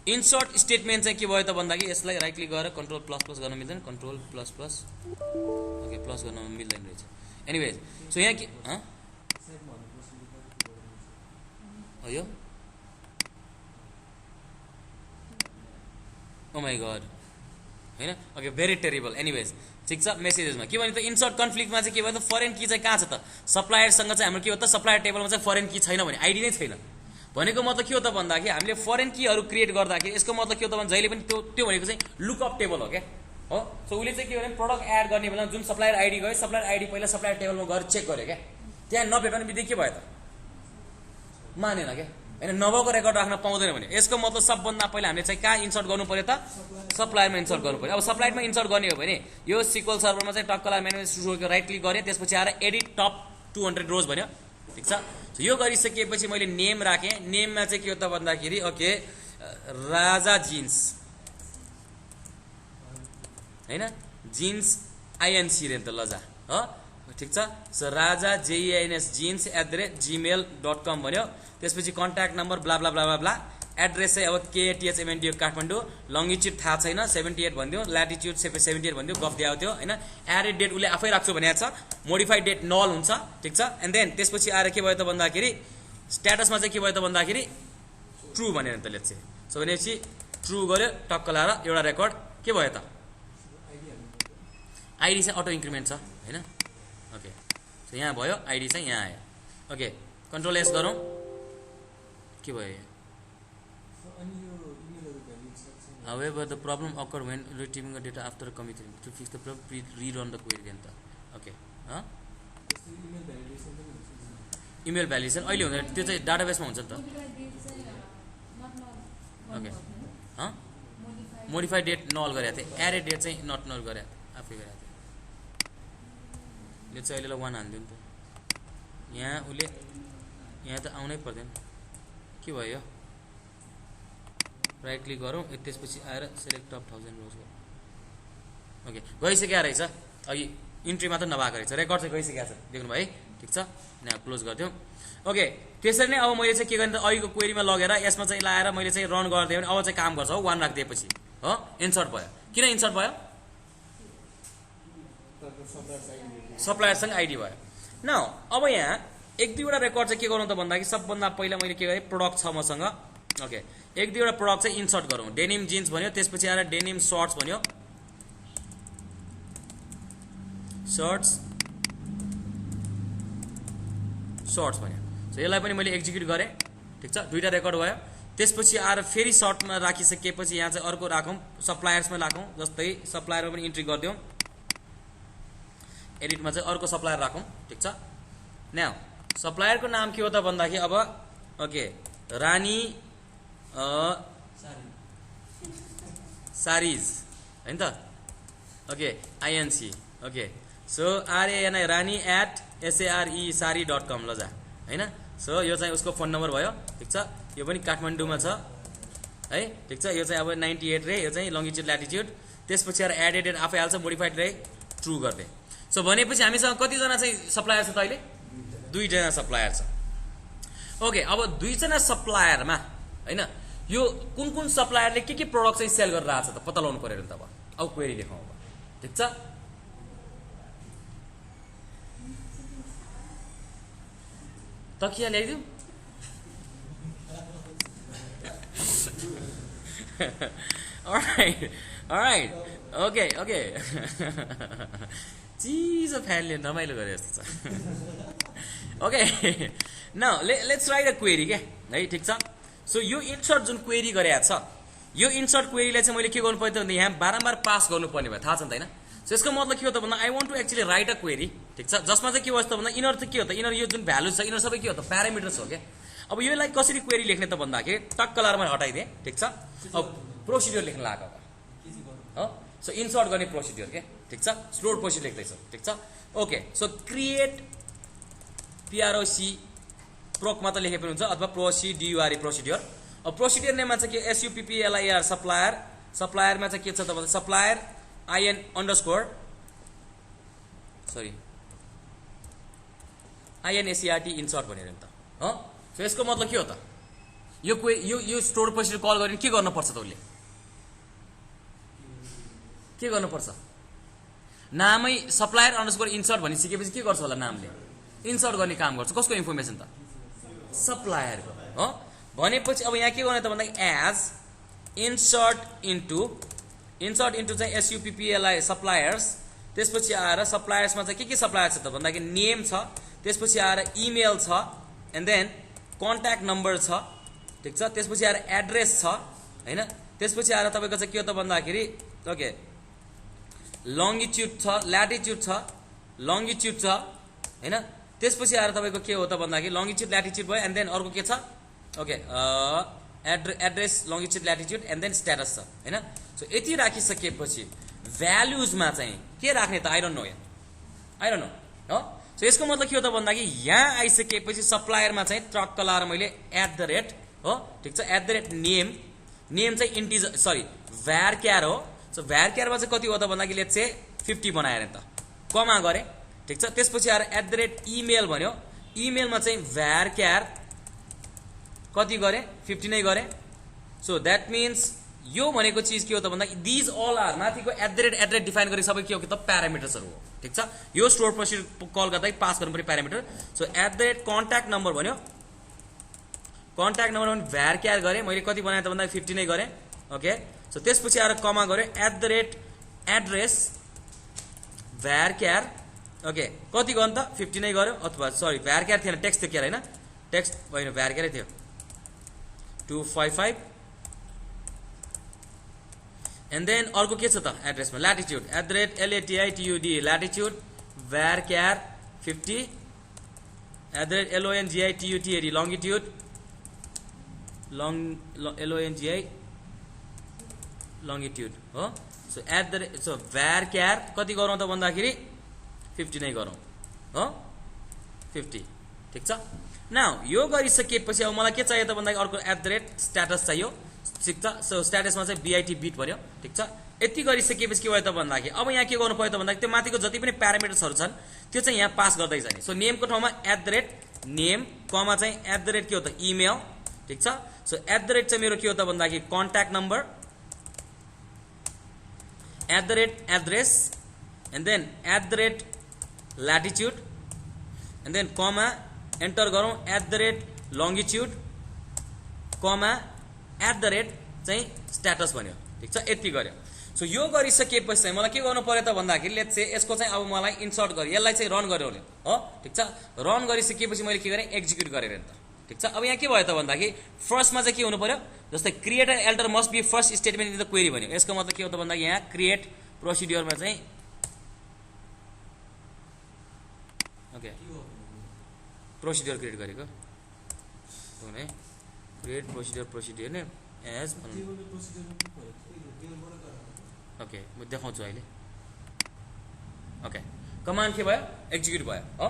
इन्सर्ट स्टेटमेन्ट चाहिँ के भयो त भन्दाखेरि यसलाई राइट क्लिक गरेर कन्ट्रोल प्लस प्लस गर्न मिल्दैन control plus plus okay plus गर्न मिल्दैन रहेछ। एनिवेज सो यहाँ के हो यो ओ माई गॉड हैन ओके भेरी टेरिबल। एनिवेज ठिक छ मेसेजेसमा के भन्यो त इन्सर्ट कन्फ्लिक्टमा चाहिँ के भयो त फरेन की चाहिँ कहाँ छ त सप्लायरसँग चाहिँ हाम्रो के हो त सप्लायर टेबलमा चाहिँ फरेन की छैन भने आइडी नै छैन भनेको मतलब के हो त भन्दाखेरि हामीले फरेन कीहरू क्रिएट गर्दाखेरि यसको मतलब के हो त भने जहिले पनि त्यो भनेको चाहिँ लुकअप टेबल हो क्या हो। सो उसले चाहिँ के भने प्रडक्ट एड गर्ने बेला जुन सप्लायर आइडी गयो सप्लायर आइडी पहिला सप्लायर टेबलमा गएर चेक गर्यो क्या त्यहाँ नभेट्ने बित्तिकै के भयो त मानेन क्या हैन नभएको रेकर्ड राख्न पाउँदैन भने यसको मतलब सबभन्दा पहिला हामीले चाहिँ कहाँ इन्सर्ट गर्नु पर्यो त सप्लायरमा इन्सर्ट गर्नु पर्यो। अब सप्लायरमा इन्सर्ट गर्ने हो भने यो सिक्वल सर्भरमा चाहिँ टक्कला म्यानेज राइट क्लिक गरेँ त्यसपछि आएर एडिट टप 200 रोज भन्यो ठिक छ। यो गरिसकेपछि मैले नेम राखेँ नेममा चाहिँ के हो त भन्दाखेरि ओके राजा जिन्स हैन जिन्स आइएनसी रे त लजा हो ठिक छ। सो राजा JEINS जिन्स @gmail.com भन्यो त्यसपछि contact number blah blah blah blah blah address चाहिँ अब KTHMNDO काठमाडौँ लङ्गिट्युड थाहा छैन 78 भनिदियो ल्याटिट्युड 78 भनिदियो गफ दिएको थियो हैन। एडेड डेट उसले आफै राख्छु भनेको छ मोडिफाइड डेट नल हुन्छ ठिक छ। एन्ड देन त्यसपछि आएर के भयो त भन्दाखेरि स्ट्याटसमा चाहिँ के भयो त भन्दाखेरि ट्रु भनेर त लेट्स सो भनेपछि ट्रु गर्यो टक्क लाएर एउटा रेकर्ड के भयो त आइडी चाहिँ अटो इन्क्रिमेन्ट छ हैन। ओके सो यहाँ भयो आइडी चाहिँ यहाँ आयो। ओके कन्ट्रोल एस गरौँ के भयो However, the problem occurred when retrieving the data after committing. To fix the problem, please rerun the query again. Okay. Huh? Email validation. अहिले हुँदैन त्यो चाहिँ डाटाबेसमा हुन्छ नि त। Okay huh? मोडिफाइड डेट नल गरेको थिएँ एडेड डेट चाहिँ नट नल गरेको आफै गरेको थिएँ यो चाहिँ अहिले 1 हान्दियो नि त यहाँ उसले यहाँ त आउनै पर्दैन के भयो राइट क्लिक गरौँ त्यसपछि आएर सेलेक्ट टप 1000 रोज गरौँ। ओके गइसक्यो रहेछ अघि इन्ट्री मात्र नभएको रहेछ रेकर्ड चाहिँ गइसकेको छ देख्नु भयो है ठिक छ यहाँ क्लोज गरिदिउँ। ओके त्यसरी नै अब मैले चाहिँ के गर्ने त अघिको क्वेरीमा लगेर यसमा चाहिँ लाएर मैले चाहिँ रन गरिदिएँ भने अब चाहिँ काम गर्छ हो 1 राखिदिएपछि हो इन्सर्ट भयो। किन इन्सर्ट भयो सप्लायरसँग आइडी भयो न। अब यहाँ 1-2 वटा रेकर्ड चाहिँ के गरौँ त भन्दाखेरि सबभन्दा पहिला मैले के गरेँ प्रोडक्ट छ मसँग ओके 1-2 वटा प्रोडक्ट चाहिँ इन्सर्ट गरौँ डेनिम जिन्स भन्यो त्यसपछि आएर डेनिम सर्ट्स भन्यो सर्ट्स भन्यो। सो यसलाई पनि मैले एक्जिक्युट गरेँ ठिक छ 2टा रेकर्ड भयो। त्यसपछि आएर फेरि सर्टमा राखिसकेपछि यहाँ चाहिँ अर्को राखौँ सप्लायर्समा राखौँ जस्तै सप्लायरमा पनि इन्ट्री गरिदिउँ एडिटमा चाहिँ अर्को सप्लायर राखौँ ठिक छ। नाउ सप्लायरको नाम के हो त भन्दाखेरि अब ओके रानी सारीज हैन त okay INC okay so RANI रानी @SARE लजा हैन। सो यो चाहिँ उसको फोन नम्बर भयो ठिक छ यो पनि काठमाडौँमा छ है ठिक छ। यो चाहिँ अब 98 रे यो चाहिँ लङ्गिट्युड ल्याटिट्युड त्यसपछि आएर एडेड डेट आफै हाल्छ मोडिफाइड रे ट्रु गर्दै। सो भनेपछि हामीसँग कतिजना चाहिँ सप्लायर छ त अहिले 2 जना सप्लायर छ। ओके अब 2 जना सप्लायरमा हैन यो कुन कुन सप्लायरले के प्रोडक्ट चाहिँ सेल गरेर आछ त पत्ता लगाउनु पर्यो नि त अब क्वेरी लेखौँ अब ठिक छ। तकिया ल्याइदिउँ alright. Okay. चिज फ्यानले रमाइलो गरे जस्तो छ। Okay. Now let's write a query के है ठीक छ। सो यो इन्सर्ट जुन क्वेरी गरेको छ यो इन्सर्ट क्वेरीलाई चाहिँ मैले के गर्नु पर्यो त भन्दा यहाँ बारम्बार पास गर्नुपर्ने भयो थाहा छ नि त हैन। सो यसको मतलब के हो त भन्दा I want to actually write a query ठीक छ जसमा चाहिँ के हो त भन्दा इनर चाहिँ के हो त इनर यो जुन भ्यालु छ इनर सबै के हो त प्यारामिटर्स हो के। अब योलाई कसरी क्वेरी लेख्ने त भन्दाखेरि टक्क कलरमा हटाइदिए ठीक छ। अब प्रोसिड्युर लेख्न लाग्यो हो सो इन्सर्ट गर्ने प्रोसिड्युर के ठीक छ स्टोर प्रोसिड्युर लेख्दै छ ठीक छ। Okay so create PROC proc मात्र लेखे पनि हुन्छ अथवा प्रोसिड्युर प्रोसिड्युर। अब प्रोसिड्युर नेममा चाहिँ के SUPPLIR सप्लायरमा चाहिँ के छ त भन्दा supplier IN underscore sorry INSERT insert भनेर नि त हो। सो यसको मतलब के हो त यो स्टोर प्रोसिड्युर कल गरिन के गर्न पर्छ त उसले के गर्नु पर्छ नामै सप्लायर अंडरस्कोर इन्सर्ट भनि सिकेपछि के गर्छ होला नामले इन्सर्ट गर्ने काम गर्छ कसको इन्फर्मेसन त सप्लायर हो भनेपछि अब यहाँ के गर्ने त भन्दा एज इन्सर्ट इन्टु चाहिँ SUPPLI सप्लायर्स त्यसपछि आएर सप्लायर्समा चाहिँ के सप्लायर छ त भन्दाखेरि नेम छ त्यसपछि आएर इमेल छ एन्ड देन कन्ट्याक्ट नम्बर छ ठीक छ त्यसपछि आएर एड्रेस छ हैन त्यसपछि आएर तपाईको चाहिँ के हो त भन्दाखेरि ओके लंगिट्युड छ ल्याटिट्युड छ लंगिट्युड छ हैन त्यसपछि आएर तपाईको के हो त भन्दाखेरि लंगिट्युड ल्याटिट्युड भयो एन्ड देन अर्को के छ okay address longitude latitude and then status छ हैन। सो यति राखिसकेपछि भ्यालुजमा चाहिँ के राख्ने त आई डोन्ट नो हो। सो यसको मतलब के हो त भन्दाखेरि यहाँ आइसकेपछि सप्लायरमा चाहिँ ट्रक्क लाएर मैले @ हो ठीक छ नेम चाहिँ इन्टिजर सरी varchar हो। सो varchar मा चाहिँ कति हो त भन्दाखेरि लेट्स से 50 बनाएर नि त कमा गरे ठीक छ त्यसपछि आएर @ इमेल भन्यो इमेलमा चाहिँ varchar कति गरे 50 नै गरे। सो दैट मीन्स यो भनेको चीज के हो त भन्दा दिज अल आर माथिको @ डिफाइन गरे सबै के हो त प्यारामिटर्सहरु हो ठीक छ। यो स्टोर प्रोसिड्युर कल गर्दै पास गर्नु पर्यो प्यारामिटर। सो @ कन्ट्याक्ट नम्बर भन्यो कन्ट्याक्ट नम्बर भने varchar गरे मैले कति बनाए त भन्दा 50 नै गरे ओके। सो त्यसपछि आएर कमा गरे @ एड्रेस varchar ओके कति गर्नु त 50 नै गर्यो अथवा सरी varchar थिएन टेक्स्ट थियो के हैन टेक्स्ट होइन varchar थियो 255 एन्ड देन अर्को के छ त एड्रेसमा latitude @LATITUD latitude varchar 50 @LONGITUTAD लंगिट्युड लंगिट्युड हो। सो varchar कति गरौँ त भन्दाखेरि 50 नै गरौँ हो 50 ठीक छ। नाउ यो गरिसकेपछि अब मलाई के चाहियो त भन्दाखेरि अर्को @ स्ट्याटस चाहियो ठीक छ। सो स्ट्याटसमा चाहिँ BIT बिट भन्यो ठीक छ। यति गरिसकेपछि के भयो त भन्दाखेरि अब यहाँ के गर्नु पर्यो त भन्दाखेरि त्यो माथिको जति पनि प्यारामिटर्सहरु छन् त्यो चाहिँ यहाँ पास गर्दै जाने। सो नेमको ठाउँमा @नेम कमा चाहिँ @ के हो त इमेल ठीक छ। सो @ चाहिँ मेरो के हो त भन्दाखेरि contact number @address and then @ latitude and then comma enter गरौँ @ लंगिट्युड कमा @ चाहिँ स्ट्याटस भन्यो ठीक छ यति गर्यो। सो यो गरिसकेपछि चाहिँ मलाई के गर्नु पर्यो त भन्दाखेरि लेट्स से यसको चाहिँ अब मलाई इन्सर्ट गर्यो यसलाई चाहिँ रन गर्यो हो ठीक छ। रन गरिसकेपछि मैले के गरे एक्जिक्युट गरेर नि त ठीक छ। अब यहाँ के भयो त भन्दाखेरि फर्स्टमा चाहिँ के हुनु पर्यो जस्तै create and alter must be first statement in the query भन्यो। यसको मतलब के हो त भन्दाखेरि यहाँ क्रिएट प्रोसिड्युरमा चाहिँ ओके प्रोसिड्युर क्रिएट गरेको हो नि क्रिएट प्रोसिड्युर ने एज ओके म देखाउँछु अहिले ओके कमान्ड के भयो एक्जिक्युट भयो हो।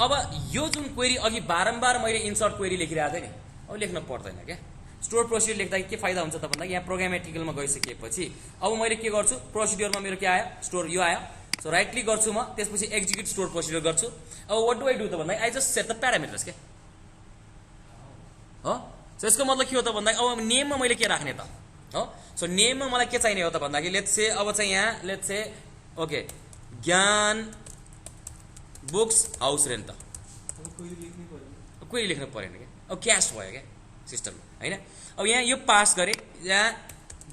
अब यो जुन क्वेरी अघि बारम्बार मैले इन्सर्ट क्वेरी लेखिरहेको थिएँ नि अब लेख्न पर्दैन क्या। स्टोर प्रोसिड्युर लेख्दा के फाइदा हुन्छ त भन्दा यहाँ प्रोग्रामेटिकलमा गइसकेपछि अब मैले के गर्छु प्रोसिड्युरमा मेरो के आयो स्टोर यो आयो। सो राइट क्लिक गर्छु म त्यसपछि एक्जिक्युट स्टोर प्रोसिड्युर गर्छु। अब व्हाट डु आई डु त भन्दा I just set the parameters के हो। सो यसको मतलब के हो त भन्दा अब नेममा मैले के राख्ने त हो। सो नेममा मलाई के चाहिने हो त भन्दाखेरि लेट्स से अब चाहिँ यहाँ लेट्स से ओके ज्ञान बुक्स हाउस रेन्ट त क्वेरी लेख्नु परेन क्या अब क्याश भयो क्या सिस्टममा हैन। अब यहाँ यो पास गरे, यहाँ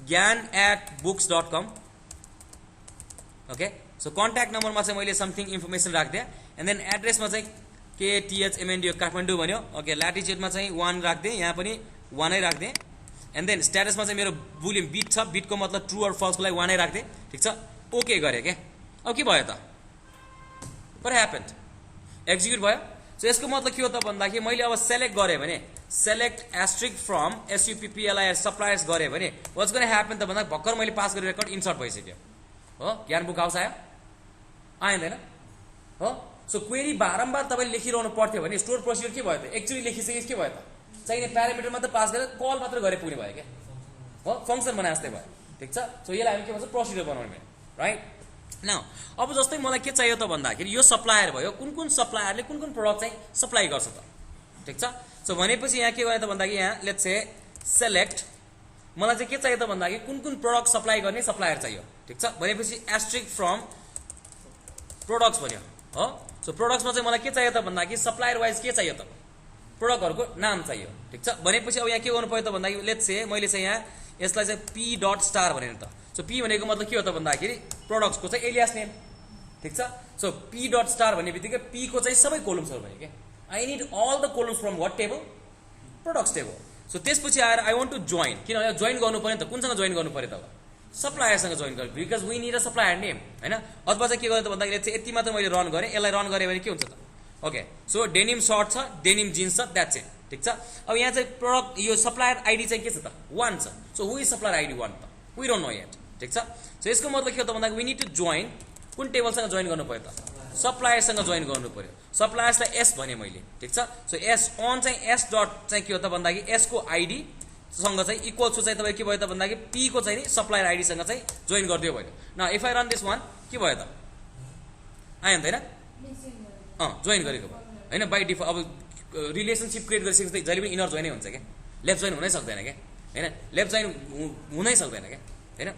gyan@books.com, ओके। सो कन्ट्याक्ट नम्बरमा चाहिँ मैले समथिङ इन्फर्मेसन राख्दिएँ, एन्ड देन एड्रेसमा चाहिँ KTHMND काठमाडौँ भन्यो, ओके। ल्याटिट्युडमा चाहिँ 1 राख्दिएँ, यहाँ पनि 1 नै राख्दिएँ, एन्ड देन स्ट्याटसमा चाहिँ मेरो बुलियन बिट छ, बिटको मतलब ट्रु अर फल्सको लागि 1 नै राख्दिएँ, ठिक छ। ओके गरेँ क्या। अब के भयो त, व्हाट ह्यापेन्ड, एक्जिक्युट भयो। सो यसको मतलब के हो त भन्दाखेरि मैले अब सेलेक्ट गरेँ भने, select asterisk from SUPPLIR suppliers गरेँ भने वाट्स गोना ह्यापन त भन्दा भर्खर मैले पास गरेँ रेकर्ड इन्सर्ट भइसक्यो हो, ज्ञान बुक हाउस आयो आएन हो। सो क्वेरी बारम्बार तपाईँले लेखिरहनु पर्थ्यो भने स्टोर प्रोसिजर के भयो त, एकचोटि लेखिसकेपछि के भयो त, चाहिने प्यारामिटर मात्र पास गरेर कल मात्र गरे पुग्ने भयो क्या हो, फङ्सन बनाए जस्तै भयो, ठिक छ। सो यसलाई हामी के भन्छ, प्रोसिजर बनाउने, राइट। नाउ अब जस्तै मलाई के चाहियो त भन्दाखेरि यो सप्लायर भयो, कुन सप्लायरले कुन प्रोडक्ट चाहिँ सप्लाई गर्छ त, ठिक छ। सो भनेपछि यहाँ के गर्ने त भन्दाखेरि यहाँ लेट्स से सेलेक्ट, मलाई चाहिँ के चाहियो त भन्दाखेरि कुन प्रोडक्ट सप्लाई गर्ने सप्लायर चाहियो, ठिक छ। भनेपछि एस्ट्रिक फ्रम प्रोडक्ट्स भन्यो हो। सो प्रोडक्ट्समा चाहिँ मलाई के चाहियो त भन्दाखेरि सप्लायर वाइज के चाहियो त, प्रोडक्टहरूको नाम चाहियो, ठिक छ। भनेपछि अब यहाँ के गर्नु पर्यो त भन्दाखेरि लेट्स से मैले चाहिँ यहाँ यसलाई चाहिँ P.star भनेर त, सो P भनेको मतलब के हो त भन्दाखेरि प्रोडक्ट्सको चाहिँ एलियास नेम, ठिक छ। सो P.star भन्ने बित्तिकै P को चाहिँ सबै कोलम्सहरू भयो क्या, I need all the columns from what table, products table. So त्यसपछि आएर आई वान्ट टु जोइन, किनभने जोइन गर्नु पर्यो नि त, कुनसँग जोइन गर्नु पर्यो त, सप्लायरसँग जोइन गर्नु, because we need a supplier name हैन। अथवा चाहिँ के गर्नु त भन्दाखेरि चाहिँ यति मात्र मैले रन गरेँ, यसलाई रन गरेँ भने के हुन्छ त, ओके। सो डेनिम सर्ट छ, डेनिम जिन्स छ, द्याट्स इट, ठिक छ। अब यहाँ चाहिँ प्रोडक्ट यो सप्लायर आइडी चाहिँ के छ त, 1 छ। So who is supplier ID 1 त, वी डोन्ट नो येट, ठिक छ। सो यसको मतलब के हो त भन्दाखेरि वी निड टु जोइन, कुन टेबलसँग जोइन गर्नु पर्यो त, सप्लायरसँग जोइन गर्नु पर्यो। सप्लायर्सलाई S भने मैले, ठिक छ। सो S अन चाहिँ S डट चाहिँ के हो त भन्दाखेरि S को आइडी सँग चाहिँ इक्वल टु चाहिँ तपाईँ के भयो त भन्दाखेरि P को चाहिँ नि सप्लायर आइडीसँग चाहिँ जोइन गरिदियो भयो। न if I run this one के भयो त, आयो नि त हैन, जोइन गरेको भयो हैन। बाई डिफल्ट अब रिलेसनसिप क्रिएट गरिसकेपछि जहिले पनि इनर जोइनै हुन्छ क्या, लेफ्ट जोइन हुनै सक्दैन क्या हैन, लेफ्ट जोइन हुनै सक्दैन क्या हैन।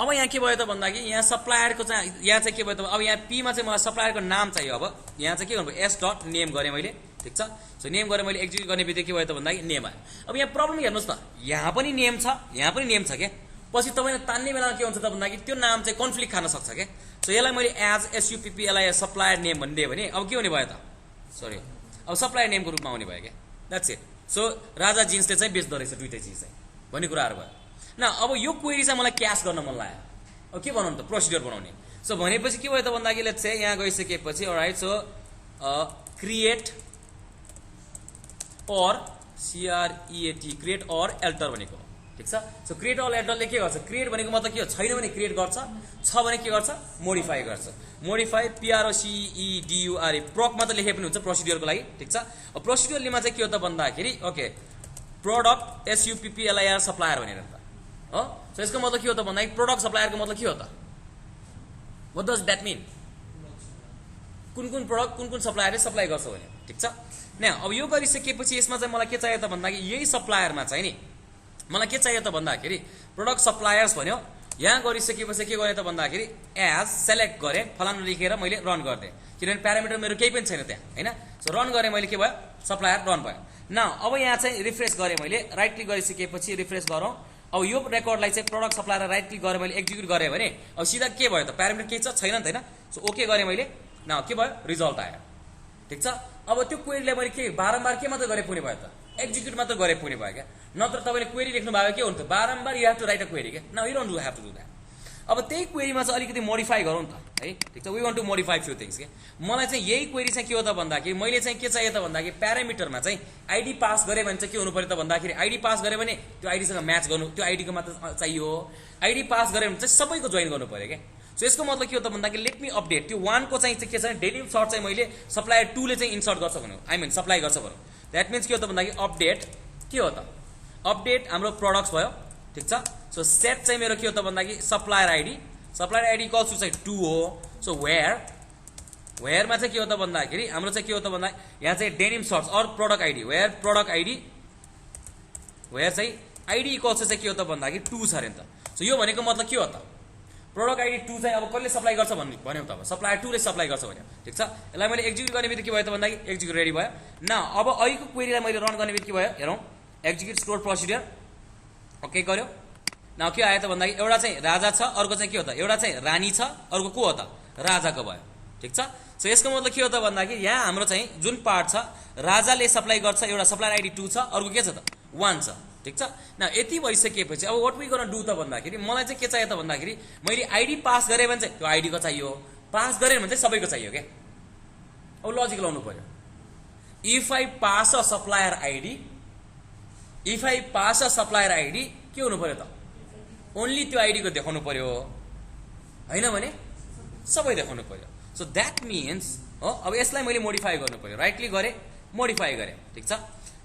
अब यहाँ के भयो त भन्दाखेरि यहाँ सप्लायरको चाहिँ यहाँ चाहिँ के भयो त, अब यहाँ P मा चाहिँ मलाई सप्लायरको नाम चाहियो। अब यहाँ चाहिँ के गर्नु S डट नेम गरेँ मैले, ठिक छ। सो नेम गरेर मैले एक्जिक्युट गर्ने बित्तिकै के भयो त भन्दाखेरि नेम आयो। अब यहाँ प्रब्लम हेर्नुहोस् त, यहाँ पनि नेम छ, यहाँ पनि नेम छ क्या, पछि तपाईँले तान्ने बेलामा के हुन्छ त भन्दाखेरि त्यो नाम चाहिँ कन्फ्लिक्ट खान सक्छ क्या। सो यसलाई मैले एज SUPPLIR सप्लायर नेम भनिदिएँ भने अब के हुने भयो त, सरी अब सप्लायर नेमको रूपमा आउने भयो क्या, द्याट्स इट। सो राजा जिन्सले चाहिँ बेच्दो रहेछ दुइटै चिज चाहिँ भन्ने कुराहरू भयो न। अब यो क्वेरी चाहिँ मलाई क्यास गर्न मन लाग्यो, अब के बनाउनु त, प्रोसिडर बनाउने। सो भनेपछि के भयो त भन्दाखेरि लेट्स से यहाँ गइसकेपछि अलराइट, सो क्रिएट और CREAT क्रिएट और एल्टर भनेको, ठिक छ। सो क्रिएट और एल्टरले के गर्छ, क्रिएट भनेको मतलब के हो, छैन भने क्रिएट गर्छ, छ भने के गर्छ, मोडिफाई गर्छ। मोडिफाई PROCEDUR प्रोक मात्र लेखे पनि हुन्छ प्रोसिड्युरको लागि, ठिक छ। अब प्रोसिड्युरलेमा चाहिँ के हो त भन्दाखेरि ओके प्रोडक्ट SUPPLIR सप्लायर भनेर त हो। सो यसको मतलब के हो त भन्दाखेरि प्रोडक्ट सप्लायरको मतलब के हो त, व्हाट डज द्याट मिन, कुन प्रोडक्ट कुन सप्लायरले सप्लाई गर्छ भने, ठिक छ। न अब यो गरिसकेपछि यसमा चाहिँ मलाई के चाहियो त भन्दाखेरि यही सप्लायरमा चाहिँ नि मलाई के चाहियो त भन्दाखेरि प्रोडक्ट सप्लायर्स भन्यो, यहाँ गरिसकेपछि के गर्ने त भन्दाखेरि एज सेलेक्ट गरेँ, फलाना लेखेर मैले रन गरिदिएँ, किनभने प्यारामिटर मेरो केही पनि छैन त्यहाँ हैन। सो रन गरेँ मैले, के भयो, सप्लायर रन भयो। न अब यहाँ चाहिँ रिफ्रेस गरेँ मैले, राइट क्लिक गरिसकेपछि रिफ्रेस गरौँ। अब यो रेकर्डलाई चाहिँ प्रोडक्ट सप्लायर राइट क्लिक गरेर मैले एक्जिक्युट गरेँ भने अब सिधा के भयो त, प्यारामिटर केही छैन नि त हैन। सो ओके गरेँ मैले, न के भयो, रिजल्ट आयो, ठिक छ। अब त्यो क्वेरीलाई मैले के बारम्बार के मात्र गरेँ पुग्ने भयो त, एक्जिक्युट मात्र गरेँ पुग्ने भयो क्या। नत्र तपाईँले क्वेरी लेख्नु भएको के हुन्थ्यो, बारम्बार you have to write a query क्या, now you don't have to do that. अब त्यही क्वेरीमा चाहिँ अलिकति मोडिफाई गरौँ त है, ठिक छ। We want to modify few things के। मलाई चाहिँ यही क्वेरी चाहिँ के हो त भन्दाखेरि मैले चाहिँ के चाहियो त भन्दाखेरि प्यारामिटरमा चाहिँ आइडी पास गरेँ भने चाहिँ के हुनु पर्यो त भन्दाखेरि आइडी पास गरेँ भने त्यो आइडीसँग म्याच गर्नु, त्यो आइडीको मात्र चाहियो। आइडी पास गरेँ भने चाहिँ सबैको जोइन गर्नु पर्यो क्या। सो यसको मतलब के हो त भन्दाखेरि लेट मी अपडेट, त्यो 1 को चाहिँ के छ डेनिम सर्ट चाहिँ मैले सप्लायर 2 ले चाहिँ इन्सर्ट गर्छ भन्यो, आई मिन सप्लाई गर्छ भन्यो। द्याट मिन्स के हो त भन्दाखेरि अपडेट के हो त, अपडेट हाम्रो प्रोडक्ट्स भयो, ठिक छ। सो सेट चाहिँ मेरो के हो त भन्दाखेरि सप्लायर आइडी इक्वल्स टु चाहिँ 2 हो। सो वेयरमा चाहिँ के हो त भन्दाखेरि हाम्रो चाहिँ के हो त भन्दा यहाँ चाहिँ डेनिम सर्ट्स और product ID, where product ID, where चाहिँ आइडी इक्वल्स चाहिँ के हो त भन्दाखेरि 2 छ अरे नि त। सो यो भनेको मतलब के हो त, प्रोडक्ट आइडी 2 चाहिँ अब कसले सप्लाई गर्छ भन्यो त, अब सप्लायर 2 ले सप्लाई गर्छ भन्यो, ठिक छ। यसलाई मैले एक्जिक्युट गर्ने बित्तिकै के भयो त भन्दाखेरि एक्जिक्युट रेडी भयो। न अब अहिलेको क्वेरीलाई मैले रन गर्ने बित्तिकै के भयो हेरौँ, एक्जिक्युट स्टोर प्रोसिडियर ओके गर्यो। न के आयो त भन्दाखेरि एउटा चाहिँ राजा छ, अर्को चाहिँ के हो त एउटा चाहिँ रानी छ, अर्को को हो त राजाको भयो। ठिक छ। सो यसको मतलब के हो त भन्दाखेरि यहाँ हाम्रो चाहिँ जुन पार्ट छ राजाले सप्लाई गर्छ, एउटा सप्लायर आइडी 2 छ, अर्को के छ त 1 छ। ठिक छ। न यति भइसकेपछि अब व्हाट वी गोना डु त भन्दाखेरि मलाई चाहिँ के चाहियो त भन्दाखेरि मैले आइडी पास गरे भने चाहिँ त्यो आइडी को चाहियो, पास गरे भने चाहिँ सबैको चाहियो के। अब लजिक लाउनु पर्यो। If I pass a supplier ID, if I pass a supplier ID के हुनु पर्यो त ओन्ली त्यो आइडी को देखाउनु पर्यो, हैन भने सबै देखाउनु पर्यो। सो दैट मीन्स हो अब यसलाई मैले मोडिफाई गर्नु पर्यो। राइट क्लिक गरे, मोडिफाई गरे। ठिक छ।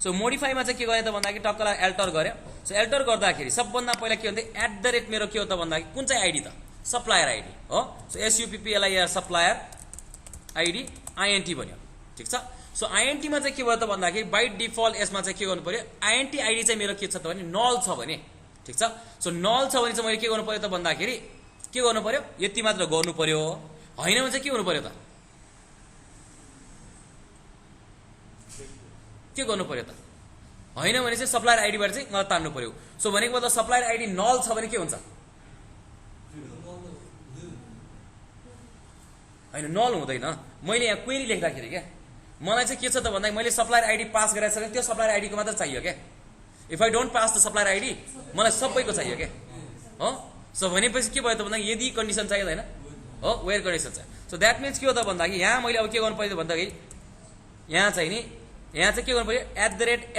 सो मोडिफाईमा चाहिँ के गरे त भन्दाखेरि टक्कलाई एल्टर गरे। सो एल्टर गर्दाखेरि सबभन्दा पहिला के भन्थे @ मेरो के हो त भन्दाखेरि कुन चाहिँ आइडी त सप्लायर आइडी हो। So SUPPLIR supplier ID INT भन्यो। ठिक छ। सो INT मा चाहिँ के भयो त भन्दाखेरि बाइ डिफल्ट यसमा चाहिँ के गर्नु पर्यो INT आइडी चाहिँ मेरो के छ त भने नल छ भने। ठिक छ। सो नल छ भने चाहिँ मैले के गर्नु पर्यो त भन्दाखेरि के गर्नु पर्यो यति मात्र गर्नु पर्यो, हैन भने चाहिँ के हुनु पर्यो त के गर्नु पर्यो त हैन भने चाहिँ सप्लायर आइडी बाट चाहिँ तान्नु पर्यो। सो भनेको मतलब सप्लायर आइडी नल छ भने के हुन्छ हैन नल हुँदैन। मैले यहाँ क्वेरी लेख्दाखेरि क्या मलाई चाहिँ के छ त भन्दा मैले सप्लायर आइडी पास गरेको छ भने त्यो सप्लायर आइडी को मात्र चाहियो क्या। If I don't pass the supplier ID मलाई सबैको चाहियो क्या हो। सो भनेपछि के भयो त भन्दा यदि कन्डिसन चाहियो हैन हो वेयर कन्डिसन छ। सो दैट मीन्स के हो त भन्दाखेरि यहाँ मैले अब के गर्नु पर्यो भन्दाखेरि यहाँ चाहिँ नि यहाँ चाहिँ के गर्नु पर्यो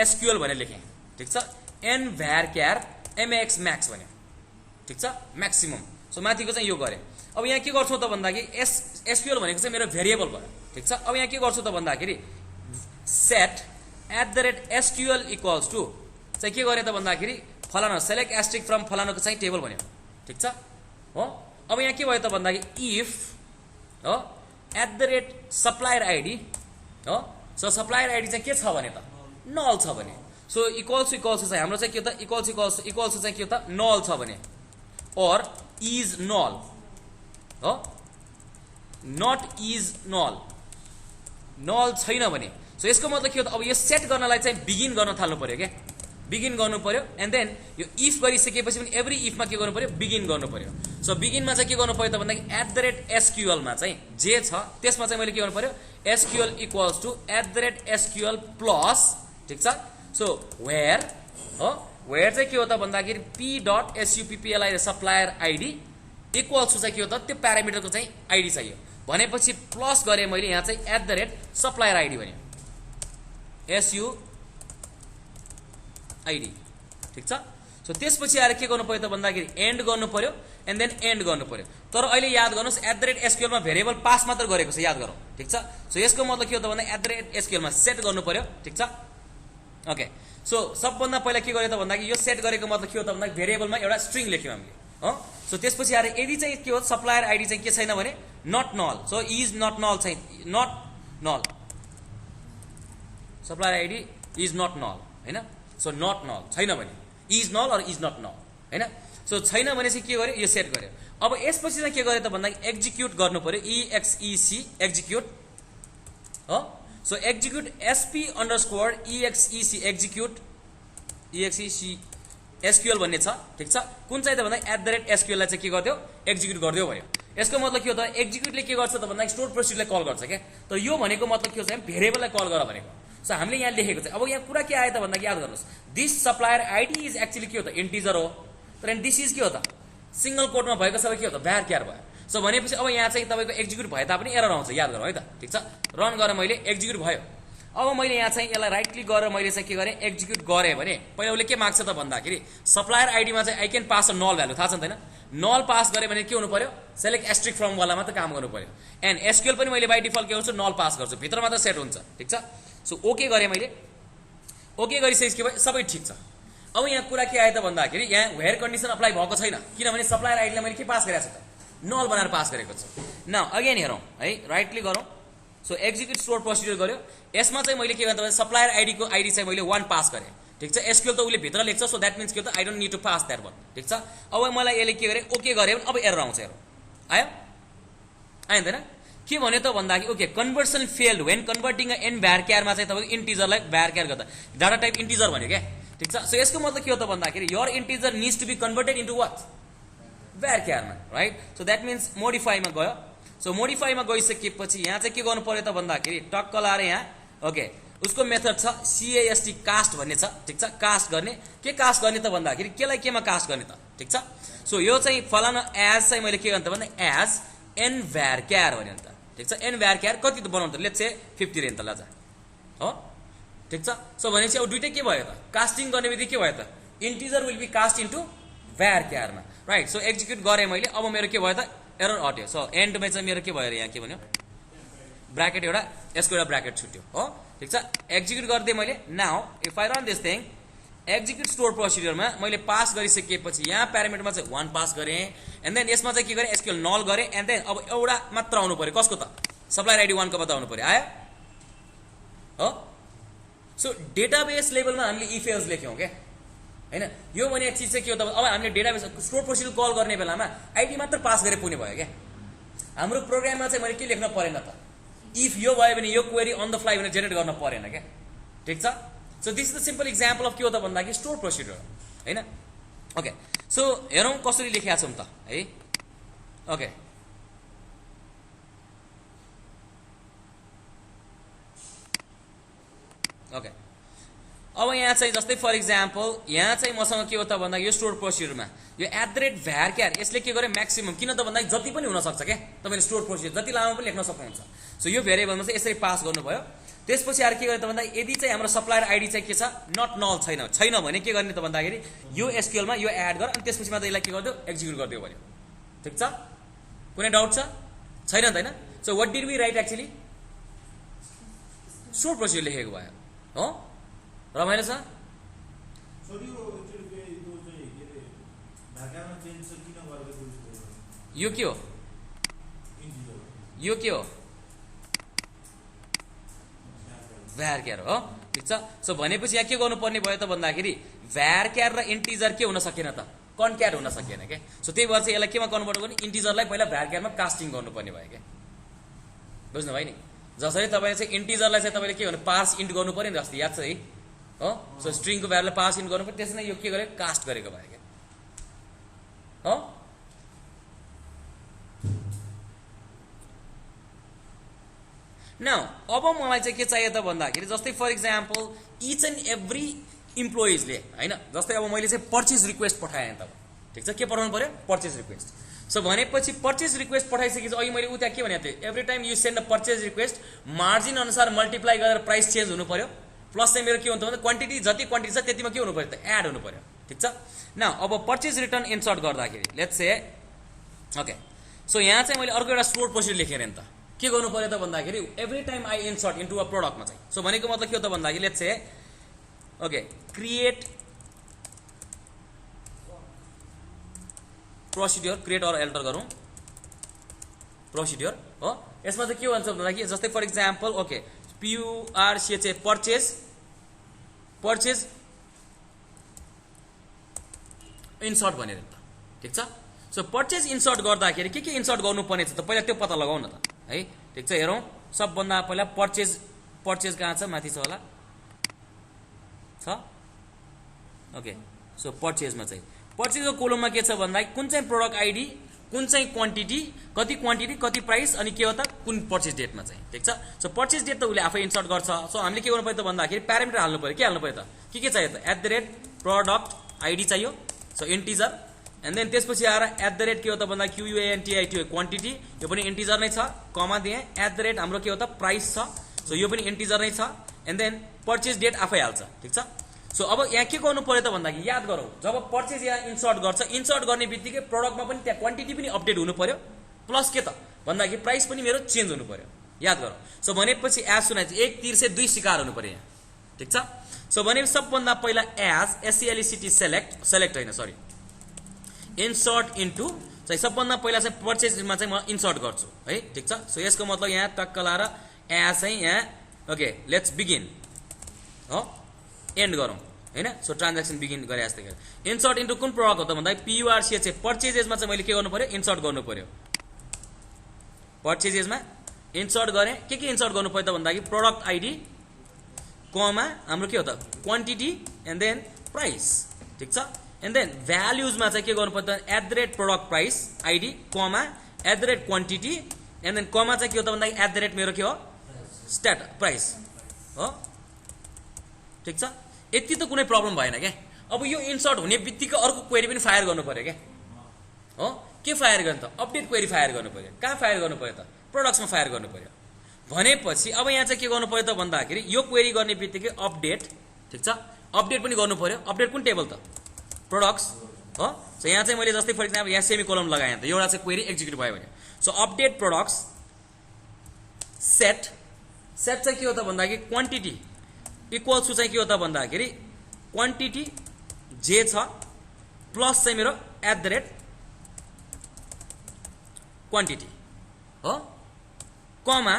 @SQL भनेर लेखेँ। ठिक छ। nvarchar max max भन्यो। ठिक छ म्याक्सिमम। सो माथिको चाहिँ यो गरे। अब यहाँ के गर्छु त भन्दाखेरि SQL भनेको चाहिँ मेरो भेरिएबल भयो। ठिक छ। अब यहाँ के गर्छु त भन्दाखेरि set @SQL इक्वल्स टु चाहिँ के गरे त भन्दाखेरि फलाना सेलेक्ट एस्ट्रिक फ्रम फलानाको चाहिँ टेबल भन्यो। ठिक छ हो। अब यहाँ के भयो त भन्दाखेरि इफ हो @सप्लायर आइडी हो। सो सप्लायर आइडी चाहिँ के छ भने त नल छ भने। सो इक्वल्स चाहिँ हाम्रो चाहिँ के हो त इक्वल्स चाहिँ के हो त नल छ भने और इज नल हो नट इज नल नल छैन भने। सो यसको मतलब के हो त अब यो सेट गर्नलाई चाहिँ बिगिन गर्न थाल्नु पर्यो क्या, बिगिन गर्नु पर्यो एन्ड देन यो इफ गरिसकेपछि पनि एभ्री इफमा के गर्नु पर्यो बिगिन गर्नु पर्यो। सो बिगिनमा चाहिँ के गर्नु पर्यो त भन्दाखेरि @SQL मा चाहिँ जे छ त्यसमा चाहिँ मैले के गर्नु पर्यो SQL equals to @SQL plus. ठिक छ। सो वेयर हो वेयर चाहिँ के हो त भन्दाखेरि p.SUPPLIR supplier ID equals to चाहिँ के हो त त्यो प्यारामिटरको चाहिँ आइडी चाहियो भनेपछि प्लस गरे मैले यहाँ चाहिँ @सप्लायर आइडी भन्यो SUID। ठिक छ। सो त्यसपछि आएर के गर्नु पर्यो त भन्दाखेरि एन्ड गर्नु पर्यो एन्ड देन एन्ड गर्नु पर्यो। तर अहिले याद गर्नुहोस् @SQL मा भेरिएबल पास मात्र गरेको छ याद गरौँ। ठिक छ। सो यसको मतलब के हो त भन्दा @SQL मा सेट गर्नु पर्यो। ठिक छ। ओके। सो सबभन्दा पहिला के गर्यो त भन्दाखेरि यो सेट गरेको मतलब के हो त भन्दाखेरि भेरिएबलमा एउटा स्ट्रिङ लेख्यौँ हामीले हो। सो त्यसपछि आएर यदि चाहिँ के हो सप्लायर आइडी चाहिँ के छैन भने not null. So is not null चाहिँ not null supplier ID is not null हैन। सो नट नल छैन भने is null or is not null हैन। सो छैन भने चाहिँ के गर्यो यो सेट गर्यो। अब यसपछि चाहिँ के गर्यो त भन्दाखेरि एक्जिक्युट गर्नु पर्यो EXEC एक्जिक्युट हो। So execute SP_EXEC execute EXEC SQL भन्ने छ। ठिक छ। कुन चाहिँ त भन्दा @SQL लाई चाहिँ के गर्दियो एक्जिक्युट गर्दियो भन्यो। यसको मतलब के हो त एक्जिक्युटले के गर्छ त भन्दाखेरि स्टोर प्रोसिडरलाई कल गर्छ क्या। तर यो भनेको मतलब के हो चाहिँ भेरिएबललाई कल गर भनेको। सो हामीले यहाँ लेखेको चाहिँ अब यहाँ कुरा के आयो त भन्दाखेरि याद गर्नुहोस् this supplier ID is actually के हो त इन्टिजर हो तर दिस इज के हो त सिंगल कोटमा भएको सबै के हो त varchar भयो। सो भनेपछि अब यहाँ चाहिँ तपाईँको एक्जिक्युट भए तापनि एरर आउँछ याद गरौँ है त। ठिक छ। रन गरेर मैले एक्जिक्युट भयो। अब मैले यहाँ चाहिँ यसलाई राइट क्लिक गरेर मैले चाहिँ के गरेँ एक्जिक्युट गरेँ भने पहिला उसले के माग्छ त भन्दाखेरि सप्लायर आइडीमा चाहिँ I can pass a null value थाहा छ नि त हैन। नल पास गरेँ भने के हुनु पर्यो सेलेक्ट एस्ट्रिक फ्रम वाला मात्र काम गर्नु पर्यो एन्ड SQL पनि मैले बाइ डिफल्ट के गर्छु नल पास गर्छु भित्र मात्र सेट हुन्छ। ठिक छ। सो ओके गरेँ मैले ओके गरिसकेपछि के भयो सबै ठिक छ। अब यहाँ कुरा के आयो त भन्दाखेरि यहाँ वेयर कन्डिसन अप्लाई भएको छैन किनभने सप्लायर आइडीलाई मैले के पास गरेको छु त नल बनाएर पास गरेको छु। नाउ अगेन हेरौँ है राइट क्लिक गरौँ। सो एक्जिक्युट स्टोर प्रोसिडियर गर्यो। यसमा चाहिँ मैले के गर्नु भने सप्लायर आइडीको आइडी चाहिँ मैले 1 पास गरेँ। ठिक छ। SQL त उसले भित्र लेख्छ सो दैट मीन्स के हो त I don't need to pass that one. ठिक छ। अब मलाई यसले के गरे ओके गरे भने अब एरर आउँछ हेरौँ आयो आइँदैन के भन्यो त भन्दाखेरि okay conversion failed when converting a n varchar मा चाहिँ तपाईको इन्टिजरलाई varchar गर्दा डाटा टाइप इन्टिजर भन्यो क्या। ठिक छ। सो यसको मतलब के हो त भन्दाखेरि your integer needs to be converted into what भ्यारक्यारमा, राइट। सो द्याट मिन्स मोडिफाईमा गयो। सो मोडिफाईमा गइसकेपछि यहाँ चाहिँ के गर्नु पर्यो त भन्दाखेरि टक्क लाएर यहाँ ओके उसको मेथड छ CAST कास्ट भन्ने छ, ठिक छ। कास्ट गर्ने के कास्ट गर्ने त भन्दाखेरि केलाई केमा कास्ट गर्ने त, ठिक छ। सो यो चाहिँ फलाना एज चाहिँ मैले के गर्ने त भन्दा एज n varchar भन्यो नि त, ठिक छ। n varchar कति त बनाउनु त, लेट्स से 50 रेन त लाजा हो, ठिक छ। सो भनेपछि अब दुईटै के भयो त, कास्टिङ गर्ने बित्तिकै के भयो त, integer will be cast into varchar मा, राइट। सो एक्जिक्युट गरेँ मैले, अब मेरो के भयो त एरर हट्यो। सो एन्डमा चाहिँ मेरो के भयो यहाँ के भन्यो ब्राकेट एउटा यसको एउटा ब्राकेट छुट्यो हो, ठिक छ। एक्जिक्युट गर्दै मैले now if I run this thing execute store प्रोसिडियरमा मैले पास गरिसकेपछि यहाँ प्यारामिटरमा चाहिँ 1 पास गरेँ एन्ड देन यसमा चाहिँ के गरेँ एसक्यूएल नल गरेँ एन्ड देन अब एउटा मात्र आउनु पर्यो, कसको त सप्लायर आइडी 1 को मात्र आउनु पर्यो, आयो हो। सो डेटाबेस लेभलमा हामीले इफ एल्स लेख्यौँ क्या हैन। यो भने चिज चाहिँ के हो त, अब हामीले डेटाबेस स्टोर प्रोसिडियर कल गर्ने बेलामा आइडी मात्र पास गरे पुग्ने भयो क्या। हाम्रो प्रोग्राममा चाहिँ मैले के लेख्न परेन त, इफ यो भयो भने यो क्वेरी अन द फ्लाइ भने जेनेरेट गर्न परेन क्या, ठिक छ। So this is the simple example of के हो त भन्दाखेरि स्टोर प्रोसिडियर हैन। ओके सो हेरौँ कसरी लेखेका छौँ त है। ओके ओके अब यहाँ चाहिँ जस्तै फर इक्जाम्पल यहाँ चाहिँ मसँग के हो त भन्दा यो स्टोर प्रोसिडियरमा यो @varchar यसले के गर्यो म्याक्सिमम, किन त भन्दा जति पनि हुन सक्छ क्या, तपाईले स्टोर प्रोसिडियर जति लामो पनि लेख्न सक्नुहुन्छ। सो यो भेरिएबलमा चाहिँ यसरी पास गर्नुभयो। त्यसपछि आएर के गर्यो त भन्दा यदि चाहिँ हाम्रो सप्लायर आइडी चाहिँ के छ नट नल छैन भने के गर्ने त भन्दाखेरि यो एसक्यूएलमा यो एड गर अनि त्यसपछि मात्र यसलाई के गर्दियो एक्जिक्युट गरिदियो भन्यो, ठिक छ। कुनै डाउट छैन त हैन। So what did we write actually store procedure लेखेको भयो हो, रमाइलो छ। यो के हो यो के हो varchar हो, ठिक छ। सो भनेपछि यहाँ के गर्नुपर्ने भयो त भन्दाखेरि varchar र इन्टिजर के हुन सकेन त, कन्क्याट हुन सकेन के। सो त्यही भएर चाहिँ यसलाई केमा गर्नुपर्ने भने इन्टिजरलाई पहिला varchar मा कास्टिङ गर्नुपर्ने भयो के, बुझ्नु भयो नि। जसरी तपाईले चाहिँ इन्टिजरलाई चाहिँ तपाईले के गर्नु पार्स इन्ट गर्नु पर्यो नि, जस्तै याद छ है हो। सो स्ट्रिङको भ्यालुलाई पास इन्ट गर्नु पर्यो, त्यसै नै यो के गरे कास्ट गरेको भयो के हो। नाउ अब मलाई चाहिँ के चाहियो त भन्दाखेरि जस्तै for example each and every इम्प्लोइजले हैन, जस्तै अब मैले चाहिँ पर्चेज रिक्वेस्ट पठाएँ त, ठिक छ। के पठाउनु पर्यो पर्चेज रिक्वेस्ट। सो भनेपछि पर्चेज रिक्वेस्ट पठाइसकेपछि अहिले मैले उता के भनेको थिएँ every time you send a purchase request margin अनुसार मल्टिप्लाई गरेर प्राइस चेन्ज हुनु पर्यो, प्लस चाहिँ मेरो के हुन्छ भन्दा क्वान्टिटी जति क्वान्टिटी छ त्यतिमा के हुनु पर्यो त एड हुनु पर्यो, ठिक छ। नाउ अब पर्चेज रिटर्न इन्सर्ट गर्दाखेरि लेट्स से ओके सो यहाँ चाहिँ मैले अर्को एउटा स्टोर प्रोसिडियर लेखेँ नि त, के गर्नु पर्यो त भन्दाखेरि every time I insert into a प्रोडक्टमा चाहिँ। सो भनेको मतलब के हो त भन्दाखेरि let's say okay create procedure create or alter गरौँ प्रोसिडियर हो। यसमा चाहिँ के भन्छ भन्दाखेरि जस्तै for example okay PURCH purchase insert भनेर त, ठिक छ। सो पर्चेज इन्सर्ट गर्दाखेरि के इन्सर्ट गर्नुपर्ने छ त पहिला त्यो पत्ता लगाउँ न त है, ठिक छ। हेरौँ सबभन्दा पहिला पर्चेज कहाँ छ, माथि छ होला छ ओके। सो पर्चेजमा चाहिँ पर्चेजको कोलममा के छ भन्दा कुन चाहिँ प्रोडक्ट आइडी कुन चाहिँ क्वान्टिटी कति प्राइस अनि के हो त कुन पर्चेज डेटमा चाहिँ, ठिक छ। सो पर्चेज डेट त उसले आफै इन्सर्ट गर्छ। सो हामीले के गर्नु पर्यो त भन्दाखेरि प्यारामिटर हाल्नु पर्यो, के हाल्नु पर्यो त के चाहियो त @product आइडी चाहियो, सो इन्टिजर एन्ड देन त्यसपछि आएर के हो त भन्दा QUANTITY क्वान्टिटी यो पनि इन्टिजर नै छ, कमा दिएँ हाम्रो के हो त प्राइस छ, सो यो पनि इन्टिजर नै छ एन्ड देन पर्चेज डेट आफै हाल्छ, ठिक छ। सो अब यहाँ के गर्नु पर्यो त भन्दाखेरि याद गरौँ जब पर्चेज यहाँ इन्सर्ट गर्छ इन्सर्ट गर्ने बित्तिकै प्रोडक्टमा पनि त्यहाँ क्वान्टिटी पनि अपडेट हुनु पर्यो, प्लस के त भन्दाखेरि प्राइस पनि मेरो चेन्ज हुनु पर्यो, याद गरौँ। सो भनेपछि एज सुन एक तीर से दुई शिकार हुनु पर्यो यहाँ, ठिक छ। सो भने सबभन्दा पहिला एज SELECT सेलेक्ट होइन सरी इन्सर्ट इन्टु चाहिँ सबभन्दा पहिला चाहिँ पर्चेजमा चाहिँ म इन्सर्ट गर्छु है, ठिक छ। सो यसको मतलब यहाँ टक्क लाएर एज चाहिँ यहाँ ओके लेट्स बिगिन हो एन्ड गरौँ हैन। सो ट्रान्ज्याक्सन बिगिन गरे जस्तै गरे इन्सर्ट इन्टु कुन प्रोडक्ट हो त भन्दा PURCH पर्चेजेसमा चाहिँ मैले के गर्नु पर्यो इन्सर्ट गर्नु पर्यो, पर्चेजेसमा इन्सर्ट गरेँ के इन्सर्ट गर्नु पर्यो त भन्दाखेरि प्रोडक्ट आइडी कमा हाम्रो के हो त क्वान्टिटी एन्ड देन प्राइस ठिक छ एन्ड देन भ्याल्युजमा चाहिँ के गर्नु पर्छ @product price ID comma @quantity and then comma चाहिँ के हो त भन्दाखेरि मेरो के हो स्ट्याट प्राइस हो ठिक छ यति त कुनै प्रब्लम भएन क्या अब यो इन्सर्ट हुने बित्तिकै अर्को क्वेरी पनि फायर गर्नु पर्यो क्या हो के फायर गर्नु त अपडेट क्वेरी फायर गर्नु पर्यो कहाँ फायर गर्नु पर्यो त प्रोडक्ट्समा फायर गर्नु पर्यो भनेपछि अब यहाँ चाहिँ के गर्नु पर्यो त भन्दाखेरि यो क्वेरी गर्ने बित्तिकै अपडेट ठिक छ अपडेट पनि गर्नु पर्यो अपडेट कुन टेबल त प्रोडक्ट्स हो सो यहाँ चाहिँ मैले जस्तै फर इक्जाम्पल यहाँ सेमिकोलन लगाएँ त एउटा चाहिँ क्वेरी एक्जिक्युट भयो भने सो अपडेट प्रोडक्ट्स सेट चाहिँ के हो त भन्दाखेरि क्वान्टिटी इक्वल्स टु चाहिँ के हो त भन्दाखेरि क्वान्टिटी जे छ प्लस चाहिँ मेरो @क्वान्टिटी हो कमा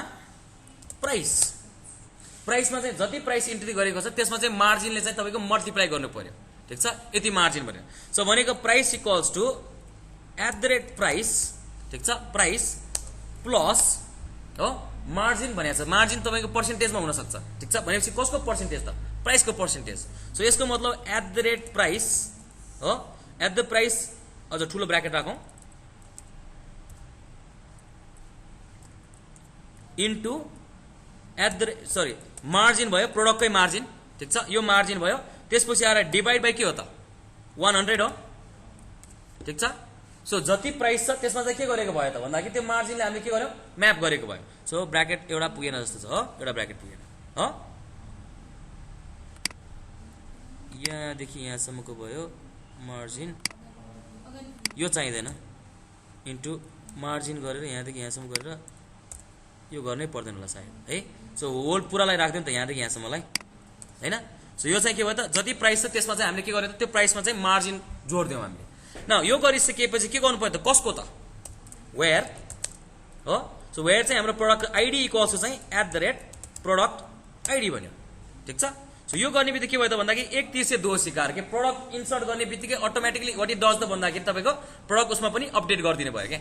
प्राइसमा चाहिँ जति प्राइस इन्ट्री गरेको छ त्यसमा चाहिँ मार्जिनले चाहिँ तपाईको मल्टिप्लाई गर्नु पर्यो ठिक छ यति मार्जिन भन्यो सो भनेको प्राइस इक्वल्स टु @प्राइस ठिक छ प्राइस प्लस हो मार्जिन भनेको छ मार्जिन तपाईको पर्सेन्टेजमा हुन सक्छ ठिक छ भनेपछि कसको पर्सेन्टेज त प्राइसको पर्सेन्टेज सो यसको मतलब @प्राइस हो @प्राइस अझ ठुलो ब्र्याकेट राखौं इन्टु मार्जिन भयो प्रोडक्टकै मार्जिन ठिक छ यो मार्जिन भयो त्यसपछि आएर डिभाइड बाइ के हो त 100 हो ठिक छ सो जति प्राइस छ त्यसमा चाहिँ के गरेको भयो त भन्दाखेरि त्यो मार्जिनले हामीले के गर्यो म्याप गरेको भयो सो ब्र्याकेट एउटा पुगेन जस्तो छ हो एउटा ब्र्याकेट पुगेन हो यहाँदेखि यहाँसम्मको भयो मार्जिन यो चाहिँदैन इन्टु मार्जिन गरेर यहाँदेखि यहाँसम्म गरेर यो गर्नै पर्दैन होला सायद है सो होल पुरालाई राख्दिउँ त यहाँदेखि यहाँसम्मलाई हैन सो यो चाहिँ के भयो त जति प्राइस छ त्यसमा चाहिँ हामीले के गर्यो त त्यो प्राइसमा चाहिँ मार्जिन जोड्दियौँ हामीले न यो गरिसकेपछि के गर्नु पर्यो त कसको त वेयर हो सो वेयर चाहिँ हाम्रो प्रोडक्ट आइडी इक्वल्स टु चाहिँ @product आइडी भन्यो ठिक छ सो यो गर्ने बित्तिकै के भयो त भन्दाखेरि एक तीर से दो शिकार के प्रोडक्ट इन्सर्ट गर्ने बित्तिकै अटोमेटिकली व्हाट इट डज त भन्दाखेरि तपाईको प्रोडक्ट उसमा पनि अपडेट गरिदिनु भयो के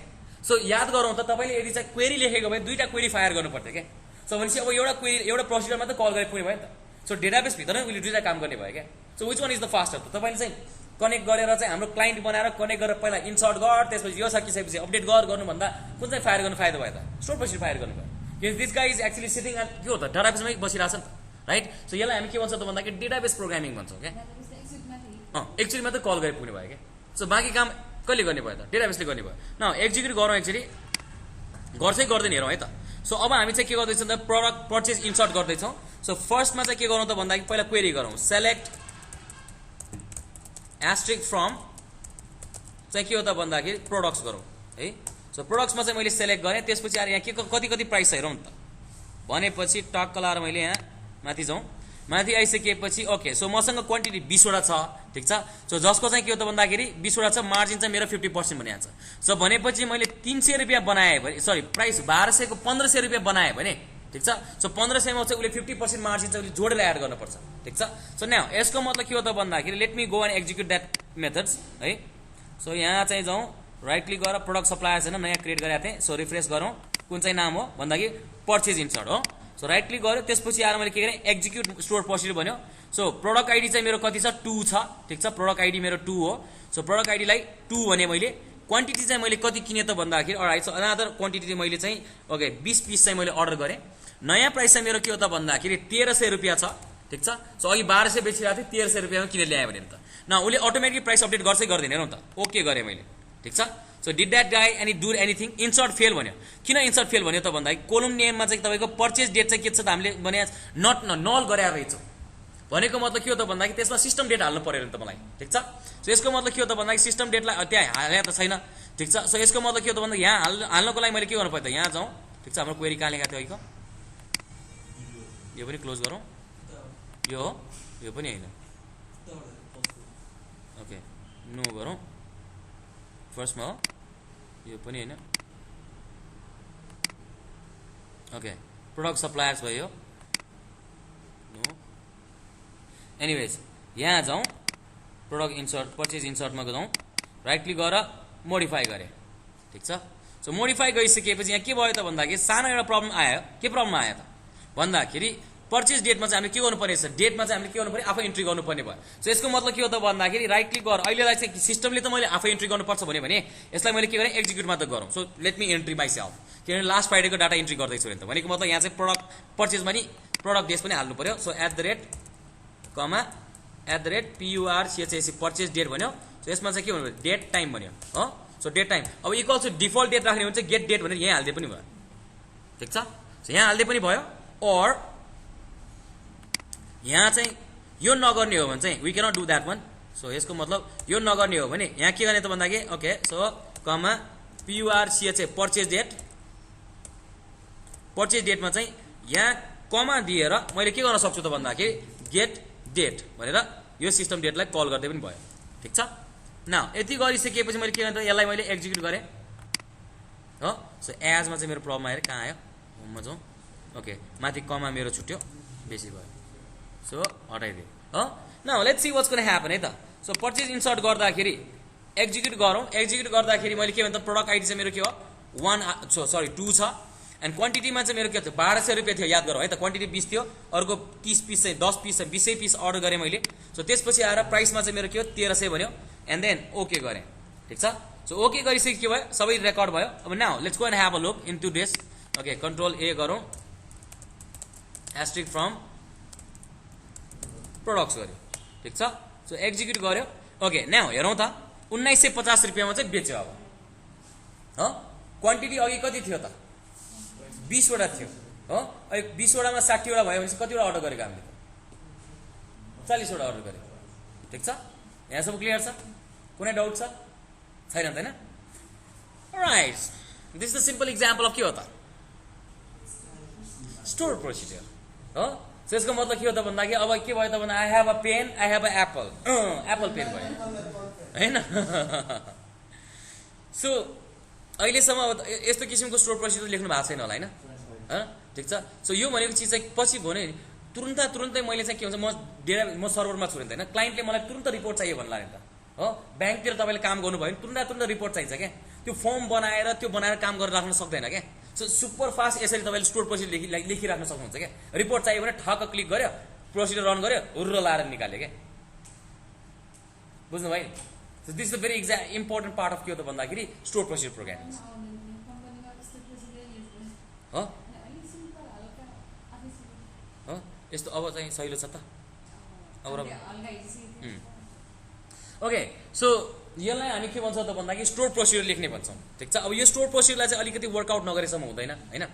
सो याद गरौँ त तपाईले यदि चाहिँ क्वेरी लेखेको भए दुईटा क्वेरी फायर गर्नु पर्थ्यो के सो भनेपछि अब एउटा क्वेरी एउटा प्रोसिजरमा त कल गरे पुग्ने भयो नि त सो डेटाबेस भित्र नै उले दुईटा काम गर्ने भयो के so which one is the faster त तपाईले चाहिँ कनेक्ट गरेर चाहिँ हाम्रो क्लाइन्ट बनाएर कनेक्ट गरेर पहिला इन्सर्ट गर त्यसपछि यो सकिसकेपछि अपडेट गर्नु भन्दा कुन चाहिँ फायर गर्नु फाइदा भयो त स्टोर प्रोसिजर फायर गर्नु भयो किन this guy is actually sitting at के हो त डेटाबेसमै बसिरहेछ नि त राइट सो यसलाई हामी के भन्छ त भन्दाखेरि डेटाबेस प्रोग्रामिङ भन्छौँ क्या एक्चुअलीमा त कल गरे पुग्ने भयो क्या सो बाँकी काम कहिले गर्ने भयो त डेटाबेसले गर्ने भयो न एक्जिक्युट गरौँ एक्चुअली गर्छै गर्दैन हेरौँ है त सो अब हामी चाहिँ के गर्दैछौँ त प्रोडक्ट पर्चेज इन्सर्ट गर्दैछौँ सो फर्स्टमा चाहिँ के गरौँ त भन्दाखेरि पहिला क्वेरी गरौँ सेलेक्ट एस्ट्रिक फ्रम चाहिँ के हो त भन्दाखेरि प्रोडक्ट्स गरौँ है सो प्रोडक्ट्समा चाहिँ मैले सेलेक्ट गरेँ त्यसपछि आएर यहाँ के कति प्राइस हेरौँ त भनेपछि टक्क लाएर मैले यहाँ माथि जाउँ माथि आइसकेपछि ओके सो मसँग क्वान्टिटी 20 वटा छ ठिक छ सो जसको चाहिँ के हो त भन्दाखेरि 20 वटा छ मार्जिन चाहिँ मेरो 50% भनिएको छ सो भनेपछि मैले 300 रुपैयाँ बनाएँ भने सरी प्राइस 1200 को 1500 रुपैयाँ बनाएँ भने ठिक छ सो 1500 मा चाहिँ उले 50% मार्जिन चाहिँ उले जोडेर एड गर्नुपर्छ ठिक छ सो नाउ यसको मतलब के हो त भन्दाखेरि let me go and execute that methods है सो यहाँ चाहिँ जाउँ राइट क्लिक गरेर प्रोडक्ट सप्लायर छैन नयाँ क्रिएट गरेको थिएँ सो रिफ्रेश गरौँ कुन चाहिँ नाम हो भन्दाखेरि पर्चेज इन्सर्ट हो सो राइट क्लिक गर्यो त्यसपछि आएर मैले के गरेँ एक्जिक्युट स्टोर प्रोसिजर भन्यो सो प्रोडक्ट आइडी चाहिँ मेरो कति छ 2 छ ठिक छ प्रोडक्ट आइडी मेरो 2 हो सो प्रोडक्ट आइडीलाई 2 भने मैले क्वान्टिटी चाहिँ मैले कति किने त भन्दाखेरि अलराइट सो अनदर क्वान्टिटी मैले चाहिँ ओके 20 पीस चाहिँ मैले अर्डर गरेँ नयाँ प्राइस चाहिँ मेरो के हो त भन्दाखेरि 1300 रुपैयाँ छ ठिक छ सो अघि 1200 बेचिरहेको थिएँ 1300 रुपैयाँमा किनेर ल्याएँ भने त न उसले अटोमेटिक प्राइस अपडेट गर्छै गर्दैन हेरौँ त ओके गरेँ मैले ठिक छ सो डिड द्याट गाई any do anything insert fail भन्यो किन इन्सर्ट फेल भन्यो त भन्दाखेरि कोलम नेममा चाहिँ तपाईँको पर्चेज डेट चाहिँ के छ त हामीले भने नट नल गराएर रहेछौँ भनेको मतलब के हो त भन्दाखेरि त्यसमा सिस्टम डेट हाल्नु पर्यो नि त मलाई ठिक छ सो यसको मतलब के हो त भन्दाखेरि सिस्टम डेटलाई त्यहाँ हाले त छैन ठिक छ सो यसको मतलब के हो त भन्दा यहाँ हाल्नको लागि मैले के गर्नु पर्यो त यहाँ जाउँ ठिक छ हाम्रो क्वेरी कहाँ लेखेको थियो अहिलेको यो पनि क्लोज गरौँ यो हो यो पनि होइन ओके नो गरौँ फर्स्टमा हो यो पनि होइन ओके प्रोडक्ट सप्लायर्स भयो नो एनिवेज यहाँ जाउँ प्रोडक्ट इन्सर्ट पर्चेज इन्सर्टमा जाउँ राइट क्लिक गरेर मोडिफाई गरेँ ठिक छ सो मोडिफाई गरिसकेपछि यहाँ के भयो त भन्दाखेरि सानो एउटा प्रब्लम आयो के प्रब्लम आयो त भन्दाखेरि पर्चेज डेटमा चाहिँ हामीले के गर्नुपर्ने छ डेटमा चाहिँ हामीले के गर्नुपर्ने आफै इन्ट्री गर्नुपर्ने भयो सो यसको मतलब के हो त भन्दाखेरि राइट क्लिक गर अहिलेलाई चाहिँ सिस्टमले त मैले आफै इन्ट्री गर्नुपर्छ भने यसलाई मैले के गरेँ एक्जिक्युट मात्र गरौँ so let me entry myself किनभने लास्ट फ्राइडेको डाटा इन्ट्री गर्दैछु नि त भनेको मतलब यहाँ चाहिँ प्रोडक्ट पर्चेजमा नि प्रोडक्ट डेट पनि हाल्नु पर्यो सो @ PURCHAC पर्चेज डेट भन्यो सो यसमा चाहिँ के भन्नु डेट टाइम भन्यो हो सो डेट टाइम अब इक्वल टु डिफल्ट डेट राख्ने भने चाहिँ गेट डेट भनेर यहाँ हाल्दै पनि भयो ठिक छ सो यहाँ हाल्दै पनि भयो और यहाँ चाहिँ यो नगर्ने हो भने चाहिँ we cannot do that one so यसको मतलब यो नगर्ने हो भने यहाँ के गर्ने त भन्दाखेरि ओके सो PURCHA पर्चेज डेटमा चाहिँ यहाँ कमा दिएर मैले के गर्न सक्छु त भन्दाखेरि गेट डेट भनेर यो सिस्टम डेटलाई कल गर्दै पनि भयो ठिक छ न यति गरिसकेपछि मैले के गर्ने त यसलाई मैले एक्जिक्युट गरेँ हो सो एजमा चाहिँ मेरो प्रब्लम आएर कहाँ आयो होममा जाउँ ओके माथि कमा मेरो छुट्यो बेसी भयो सो हटाइदिएँ हो न let's see what's gonna happen है त सो पर्चेज इन्सर्ट गर्दाखेरि एक्जिक्युट गरौँ एक्जिक्युट गर्दाखेरि मैले के भन्छ प्रडक्ट आइडी चाहिँ मेरो के हो 2 छ एन्ड क्वान्टिटीमा चाहिँ मेरो के थियो 1200 रुपियाँ थियो याद गरौँ है त क्वान्टिटी 20 थियो अर्को 30 पिस चाहिँ 10 पिस 20 पिस अर्डर गरेँ मैले सो त्यसपछि आएर प्राइसमा चाहिँ मेरो के हो 1300 भन्यो एन्ड देन ओके गरेँ ठिक छ सो ओके गरिसके के भयो सबै रेकर्ड भयो अब now let's go and have a look into this okay control A गरौँ एस्ट्रिक फ्रम प्रोडक्ट्स गर्यो ठिक छ सो एक्जिक्युट गर्यो ओके नाउ हेरौँ त 1950 रुपियाँमा चाहिँ बेच्यो अब हो क्वान्टिटी अघि कति थियो त 20 वटा थियो हो अहिले 20 वटामा 60 वटा भयो भने कतिवटा अर्डर गरेको हामीले 40 वटा अर्डर गरेको ठिक छ यहाँ सब क्लियर छ कुनै डाउट छ छैन त हैन right this is the simple example of के हो त स्टोर प्रोसिजर हो सो यसको मतलब के हो त भन्दाखेरि अब के भयो त भन्दा I have a pen I have a apple apple pen भयो हैन सो अहिलेसम्म अब यस्तो किसिमको स्टोर प्रोसिजर लेख्नु भएको छैन होला हैन ठिक छ सो यो भनेको चिज चाहिँ पछि भने तुरुन्तै मैले चाहिँ के हुन्छ म सर्भरमा छु नि त हैन क्लाइन्टले मलाई तुरुन्त रिपोर्ट चाहियो भन्ला नि त हो ब्याङ्कतिर तपाईँले काम गर्नुभयो भने तुरुन्त रिपोर्ट चाहिन्छ क्या त्यो फर्म बनाएर काम गरेर राख्न सक्दैन क्या सो सुपर फास्ट यसरी तपाईँले स्टोर प्रोसिजर लेखिराख्न सक्नुहुन्छ क्या रिपोर्ट चाहियो भने ठक्क क्लिक गर्यो प्रोसिजर रन गर्यो हुर्र लाएर निकाल्यो क्या बुझ्नु भयो So this is a very important part of के हो त भन्दाखेरि स्टोर प्रोसिजर प्रोग्रामिङ हो हो यस्तो अब चाहिँ सहिलो छ त अब ओके सो यसलाई हामी के भन्छ त भन्दाखेरि स्टोर प्रोसिजर लेख्ने भन्छौँ ठिक छ अब यो स्टोर प्रोसिजरलाई चाहिँ अलिकति वर्कआउट नगरेसम्म हुँदैन हैन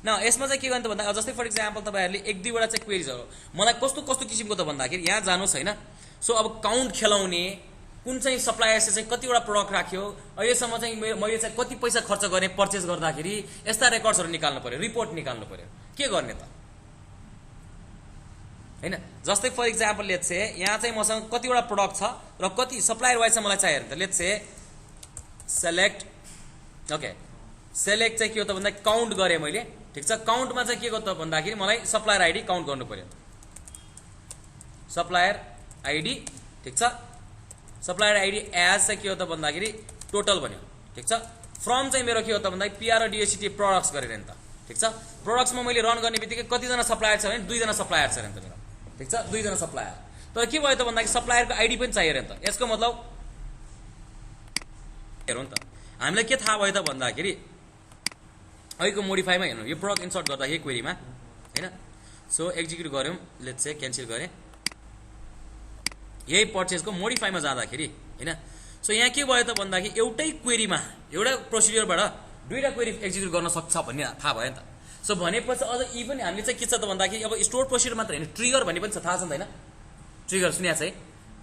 न यसमा चाहिँ के गर्ने त भन्दा जस्तै फर इक्जाम्पल तपाईँहरूले 1-2 वटा चाहिँ क्वेरीजहरू मलाई कस्तो किसिमको त भन्दाखेरि यहाँ जानुहोस् हैन सो अब काउन्ट खेलाउने कुन चाहिँ सप्लायर्सले चाहिँ कतिवटा प्रडक्ट राख्यो अहिलेसम्म चाहिँ मैले चाहिँ कति पैसा खर्च गरेँ पर्चेज गर्दाखेरि यस्ता रेकर्ड्सहरू निकाल्नु पर्यो रिपोर्ट निकाल्नु पर्यो के गर्ने त हैन जस्तै फर इक्जाम्पल लेट्स से यहाँ चाहिँ मसँग कतिवटा प्रडक्ट छ र कति सप्लायर वाइज चाहिँ मलाई चाहियो त let's say select okay select चाहिँ के हो त भन्दा काउन्ट गरेँ मैले ठिक छ काउन्टमा चाहिँ के हो त भन्दाखेरि मलाई सप्लायर आइडी काउन्ट गर्नु पर्यो सप्लायर आइडी ठिक छ सप्लायर आइडी एज चाहिँ के हो त भन्दाखेरि टोटल भन्यो ठिक छ फ्रम चाहिँ मेरो के हो त भन्दाखेरि PRODUCT प्रोडक्ट्स गरेर नि त ठिक छ प्रोडक्ट्समा मैले रन गर्ने बित्तिकै कतिजना सप्लायर छ भने 2 जना सप्लायर छ नि त मेरो ठिक छ 2 जना सप्लायर तर के भयो त भन्दाखेरि सप्लायरको आइडी पनि चाहियो नि त यसको मतलब हेरौँ नि त हामीलाई के थाहा भयो त भन्दाखेरि अहिलेको मोडिफाईमा हेर्नु यो प्रोडक्ट इन्सर्ट गर्दा यही क्वेरीमा हैन सो एक्जिक्युट गर्यौँ लेट्स से क्यान्सल गरेँ यही पर्चेजको मोडिफाईमा जाँदाखेरि हैन सो यहाँ के भयो त भन्दाखेरि एउटै क्वेरीमा एउटा प्रोसिजरबाट 2टा क्वेरी एक्जिक्युट गर्न सक्छ भन्ने थाहा भयो नि त सो भनेपछि अझ इभन हामीले चाहिँ के छ त भन्दाखेरि अब स्टोर प्रोसिजर मात्र हैन ट्रिगर भन्ने पनि छ थाहा छ नि त हैन ट्रिगर सुन्या छ है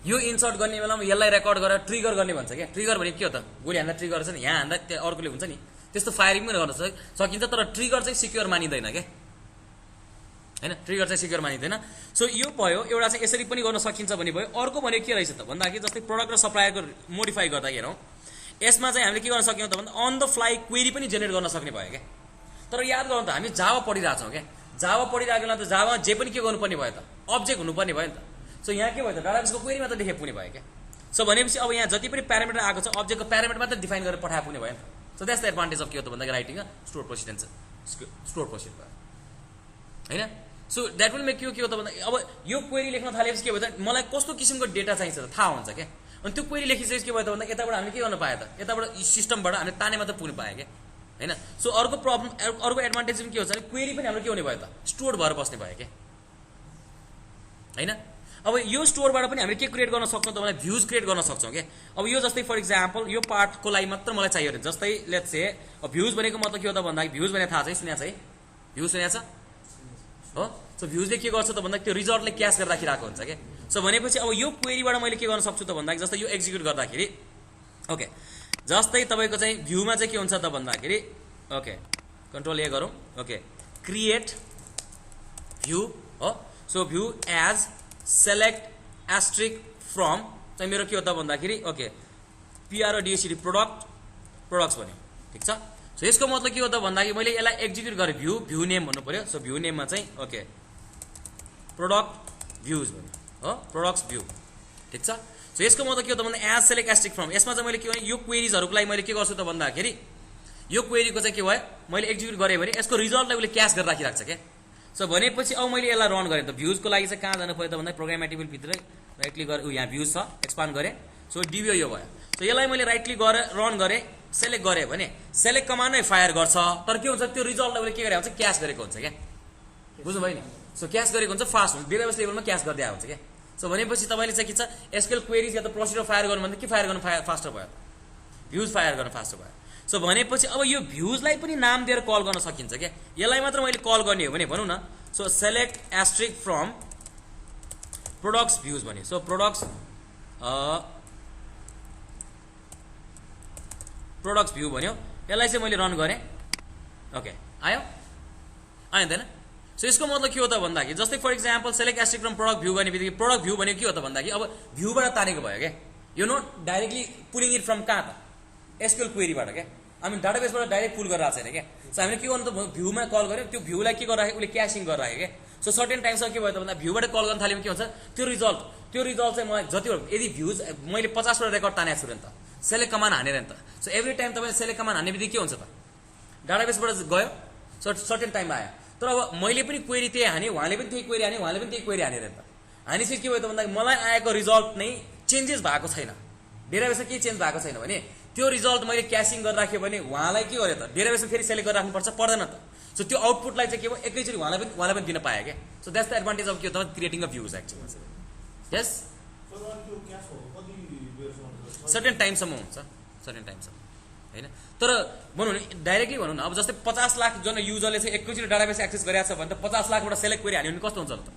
यो इन्सर्ट गर्ने बेलामा यसलाई रेकर्ड गरेर ट्रिगर गर्ने भन्छ क्या ट्रिगर भने के हो त गोली हान्दा ट्रिगर छ नि यहाँ हान्दा त्यो अर्कोले हुन्छ नि त्यस्तो फायरिङ पनि गर्न सकिन्छ तर ट्रिगर चाहिँ सिक्योर मानिँदैन क्या हैन ट्रिगर चाहिँ सिक्योर मानिँदैन सो यो भयो एउटा चाहिँ यसरी पनि गर्न सकिन्छ भन्ने भयो अर्को भनेको के रहेछ त भन्दाखेरि जस्तै प्रोडक्ट र सप्लायरको मोडिफाई गर्दा हेरौँ यसमा चाहिँ हामीले के गर्न सक्यौँ त भन्दा अन द फ्लाइ क्वेरी पनि जेनेरेट गर्न सक्ने भयो क्या तर याद गरौँ त हामी जावा पढिरहेको छौँ क्या जावा पढिरहेको बेला त जावा जे पनि के गर्नुपर्ने भयो त अब्जेक्ट हुनुपर्ने भयो नि त सो यहाँ के भयो त डाटाबेसको क्वेरीमा त लेखे पुग्ने भयो क्या सो भनेपछि अब यहाँ जति पनि प्यारामिटर आएको छ अब्जेक्टको प्यारामिटर मात्र डिफाइन गरेर पठाए पुग्ने भयो नि त so that's the advantage of के हो त भन्दाखेरि राइटिङ स्टोर प्रोसिजर भयो हैन so that will make you के हो त भन्दा अब यो क्वेरी लेख्न थालेपछि के भयो त मलाई कस्तो किसिमको डेटा चाहिन्छ त थाहा हुन्छ क्या अनि त्यो क्वेरी लेखिसकेपछि के भयो त भन्दा यताबाट हामीले के गर्न पाए त यताबाट सिस्टमबाट हामीले ताने मात्र पुग्नु पाए क्या हैन सो अर्को प्रब्लम अर्को एडभान्टेज पनि के हुन्छ भने क्वेरी पनि हाम्रो के हुने भयो त स्टोर भएर बस्ने भयो क्या हैन अब यो स्टोरबाट पनि हामीले के क्रिएट गर्न सक्छौँ त मलाई भ्यूज क्रिएट गर्न सक्छौँ क्या अब यो जस्तै फर इक्जाम्पल यो पार्टको लागि मात्र मलाई चाहियो भने जस्तै लेट्स से भ्यूज भनेको मतलब के हो त भन्दा भ्यूज भने थाहा छ सुनेको छ है भ्यूज सुनेको छ हो सो भ्यूजले के गर्छ त भन्दा त्यो रिजल्टले क्याच गरेर राखिरहेको हुन्छ क्या सो भनेपछि अब यो क्वेरीबाट मैले के गर्न सक्छु त भन्दाखेरि जस्तै यो एक्जिक्युट गर्दाखेरि ओके जस्तै तपाईँको चाहिँ भ्यूमा चाहिँ के हुन्छ त भन्दाखेरि ओके कन्ट्रोल ए गरौँ ओके क्रिएट भ्यू हो so view as select asterisk from चाहिँ मेरो के हो त भन्दाखेरि ओके PRODUCT प्रोडक्ट्स भन्यो ठिक छ सो यसको मतलब के हो त भन्दाखेरि मैले यसलाई एक्जिक्युट गरेँ भ्यू नेम भन्नु पर्यो सो भ्यू नेममा चाहिँ ओके प्रोडक्ट भ्यूज भन्यो हो प्रोडक्ट्स भ्यू ठिक छ सो यसको मतलब के हो त भन्दा एज सेलेक्ट एस्ट्रिक फ्रम यसमा चाहिँ मैले के भने यो क्वेरीजहरूको लागि मैले के गर्छु त भन्दाखेरि यो क्वेरीको चाहिँ के भयो मैले एक्जिक्युट गरेँ भने यसको रिजल्टलाई उसले क्याच गरेर राखिरहेको छ क्या सो भनेपछि अब मैले यसलाई रन गरेँ त भ्यूजको लागि चाहिँ कहाँ जानु पर्यो त भन्दा प्रोग्राम मेटेरियल भित्रै राइट क्लिक गरेँ यहाँ भ्यूज छ एक्सपान्ड गरेँ सो डिभ्यू यो भयो सो यसलाई मैले राइट क्लिक गरेर रन गरेँ सेलेक्ट गरेँ भने सेलेक्ट कमान्डै फायर गर्छ तर के हुन्छ त्यो रिजल्टलाई उसले के गरेको हुन्छ क्याच गरेको हुन्छ क्या बुझ्नुभयो नि सो क्याच गरेको हुन्छ फास्ट हुन्छ डेटाबेस लेभलमा क्याच गर्दै आएको हुन्छ क्या सो भनेपछि तपाईँले चाहिँ के छ एसक्यूएल क्वेरीज या त प्रोसिडर फायर गर्नु भन्दा के फायर गर्नु फास्टर भयो भ्यूज फायर गर्नु फास्टर भयो सो भनेपछि अब यो भ्यूजलाई पनि नाम दिएर कल गर्न सकिन्छ क्या यसलाई मात्र मैले कल गर्ने हो भने भनौँ न so select asterisk from products views भन्यो सो प्रोडक्ट्स भ्यू भन्यो यसलाई चाहिँ मैले रन गरेँ ओके आयो आइँदैन सो यसको मतलब के हो त भन्दाखेरि जस्तै for example select asterisk from product view गर्ने बित्तिकै प्रोडक्ट भ्यू भनेको के हो त भन्दाखेरि अब भ्यूबाट तानेको भयो क्या यो not directly pulling it from कहाँ त एसक्यूएल क्वेरीबाट क्या हामी डाटाबेसबाट डाइरेक्ट पुल गरेर आएको छैन क्या सो हामीले के गर्नु त भ्यूमा कल गऱ्यो त्यो भ्यूलाई के गरिराख्यो उसले क्यासिङ गरिराख्यो क्या सो सर्टेन टाइमसम्म के भयो त भन्दा भ्यूबाट कल गर्न थाल्यो भने के हुन्छ त्यो रिजल्ट चाहिँ मलाई जति यदि भ्यूज मैले 50 वटा रेकर्ड तानेको छु नि त सेलेक्ट कमान्ड हानेर नि त सो एभ्री टाइम तपाईँले सेलेक्ट कमान्ड हान्ने बित्तिकै के हुन्छ त डाटाबेसबाट गयो सर्टेन टाइममा आयो तर अब मैले पनि क्वेरी त्यही हाने उहाँले पनि त्यही क्वेरी हाने उहाँले पनि त्यही क्वेरी हानेर नि त हानेपछि के भयो त भन्दाखेरि मलाई आएको रिजल्ट नै चेन्जेस भएको छैन डेटाबेसमा केही चेन्ज भएको छैन भने त्यो रिजल्ट मैले क्यासिङ गरेर राख्यो भने उहाँलाई के गर्यो त डेटाबेसमा फेरि सेलेक्ट गरेर राख्नुपर्छ पर्दैन त सो त्यो आउटपुटलाई चाहिँ के भयो एकैचोटि उहाँलाई पनि दिन पाएँ क्या so that's the advantage of के हो त creating a भ्यूज actually yes certain टाइमसम्म हुन्छ सर्टेन टाइमसम्म होइन तर भनौँ भने डाइरेक्टली भनौँ न अब जस्तै 50 लाख जना युजरले चाहिँ एकैचोटि डाटाबेस एक्सेस गरिरहेको छ भने त 50 लाखबाट सेलेक्ट क्वेरी हाल्यो भने कस्तो हुन्छ त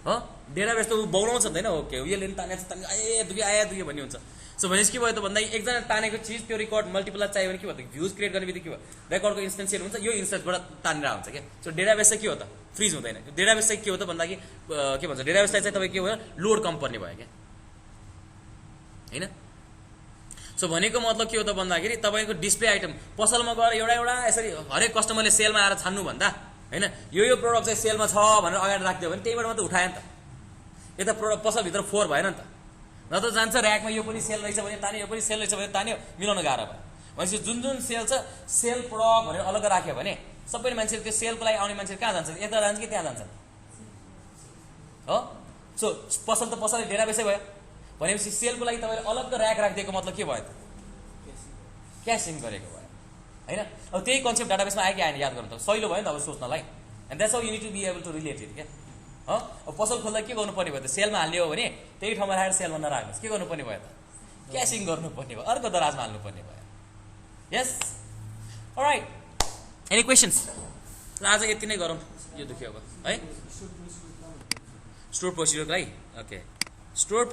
हो डेटाबेस त बौलाउँछ नि होइन ओके यसले पनि तानेको छ आए दुई भन्ने हुन्छ सो भनेपछि के भयो त भन्दा एकजना तानेको चिज त्यो रेकर्ड मल्टिपल चाहियो भने के भयो त भ्यूज क्रिएट गर्ने बित्तिकै के भयो रेकर्डको इन्स्टेन्सियल हुन्छ यो इन्स्टेन्सबाट तानेर हुन्छ क्या सो डेटाबेस चाहिँ के हो त फ्रिज हुँदैन डेटाबेस चाहिँ के हो त भन्दाखेरि के भन्छ डेटाबेसलाई चाहिँ तपाईँ के भयो लोड कम पर्ने भयो क्या होइन सो भनेको मतलब के हो त भन्दाखेरि तपाईँको डिस्प्ले आइटम पसलमा गएर एउटा यसरी हरेक कस्टमरले सेलमा आएर छान्नु भन्दा होइन यो प्रोडक्ट चाहिँ सेलमा छ भनेर अगाडि राखिदियो भने त्यहीबाट मात्रै उठायो नि त यता प्रोडक्ट पसलभित्र 4 भएन नि त न त जान्छ ऱ्याकमा यो पनि सेल रहेछ भने तान्यो यो पनि सेल रहेछ भने तान्यो मिलाउन गाह्रो भयो भनेपछि जुन सेल छ सेल प्रोडक्ट भनेर अलग राख्यो भने सबैले मान्छेले त्यो सेलको लागि आउने मान्छेले कहाँ जान्छ यता जान्छ कि त्यहाँ जान्छ हो सो पसल त पसलले डेटाबेसै भयो भनेपछि सेलको लागि तपाईँले अलग ऱ्याक राखिदिएको मतलब के भयो त क्यासिङ गरेको भयो होइन अब त्यही कन्सेप्ट डाटाबेसमा आयो कि आएन याद गर्नु त सहिलो भयो नि त अब सोच्नलाई and that's how you need to be able to relate it क्या हो अब पसल खोल्दा के गर्नुपर्ने भयो त सेलमा हाल्ने हो भने त्यही ठाउँमा राखेर सेलमा नराख्नुहोस् के गर्नुपर्ने भयो त क्यासिङ गर्नुपर्ने भयो अर्को दराजमा हाल्नुपर्ने भयो यस अलराइट एनी क्वेसन्स आज यति नै गरौँ यो दुख्यो अब है स्टोर प्रोसिडरको लागि ओके स्टोर